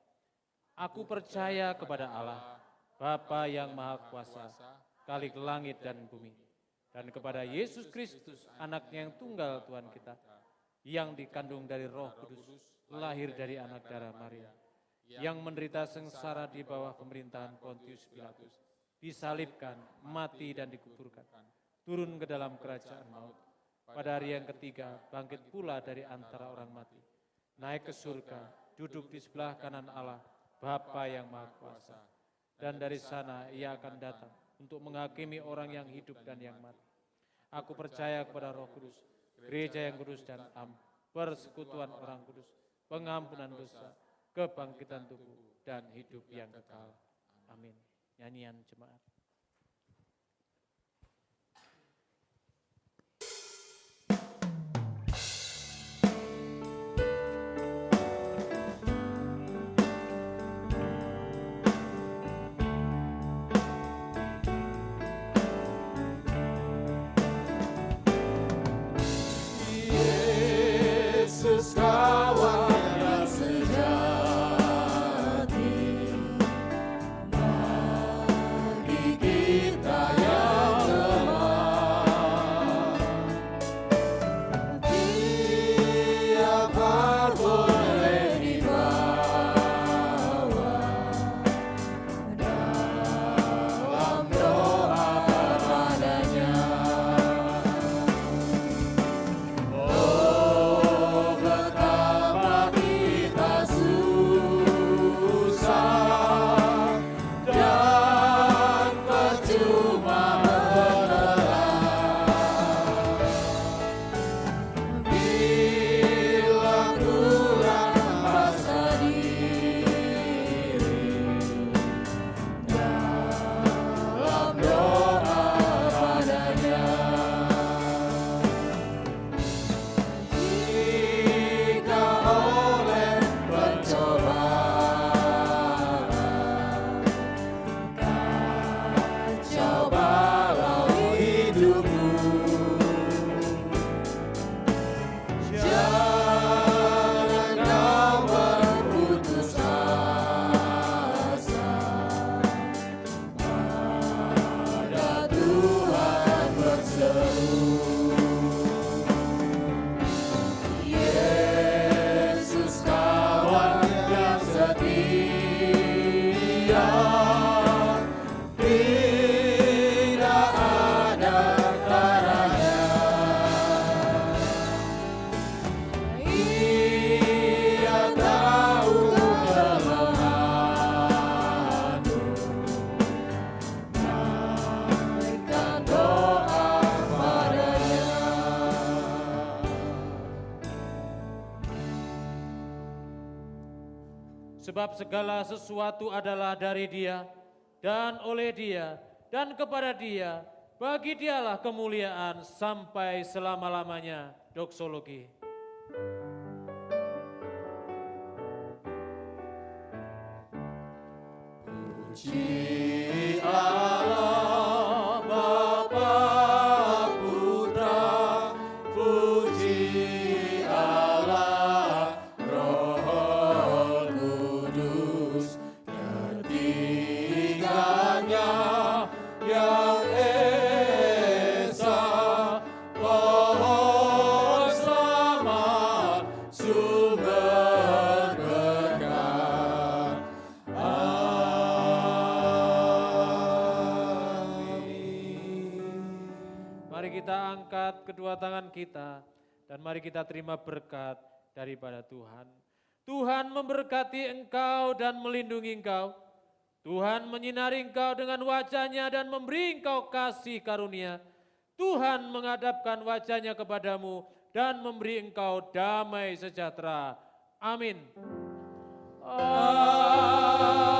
Aku percaya kepada Allah, Bapa yang Maha Kuasa, Khalik langit dan bumi, dan kepada Yesus Kristus, anaknya yang tunggal Tuhan kita, yang dikandung dari Roh Kudus, lahir dari anak darah Maria, yang menderita sengsara di bawah pemerintahan Pontius Pilatus, disalibkan, mati dan dikuburkan, turun ke dalam kerajaan maut, pada hari yang ketiga bangkit pula dari antara orang mati, naik ke surga, duduk di sebelah kanan Allah, Bapa yang Maha Kuasa, dan dari sana ia akan datang untuk menghakimi orang yang hidup dan yang mati. Aku percaya kepada Roh Kudus, gereja yang kudus dan am, persekutuan orang kudus, pengampunan dosa, kebangkitan tubuh, dan hidup yang kekal. Amin. Nyanyian jemaat. Yesus kawan yang sejati, bagi kita yang lemah, tiap hal boleh dibawa dalam doa padanya. Betapa kita susah dan percuma menelan, bila kurang rasa diri dalam doa padanya. Jika oleh pencobaan kacau balau hidupmu, jangan kau berputus asa, pada Tuhan berseru. Yesus kawan yang setia, tidak ada karanya. Ia tahu kelemahanmu, naikkan doa padanya. Sebab segala sesuatu adalah dari Dia, dan oleh Dia, dan kepada Dia, bagi Dialah kemuliaan sampai selama-lamanya. Doksologi. Puji Allah Bapa Putra, puji Allah Roh Kudus, ketiganya yang esa, pohon selamat, sumber berkah. Mari kita angkat kedua tangan kita dan mari kita terima berkat daripada Tuhan. Tuhan memberkati engkau dan melindungi engkau. Tuhan menyinari engkau dengan wajah-Nya dan memberi engkau kasih karunia. Tuhan menghadapkan wajah-Nya kepadamu dan memberi engkau damai sejahtera. Amin. Amin.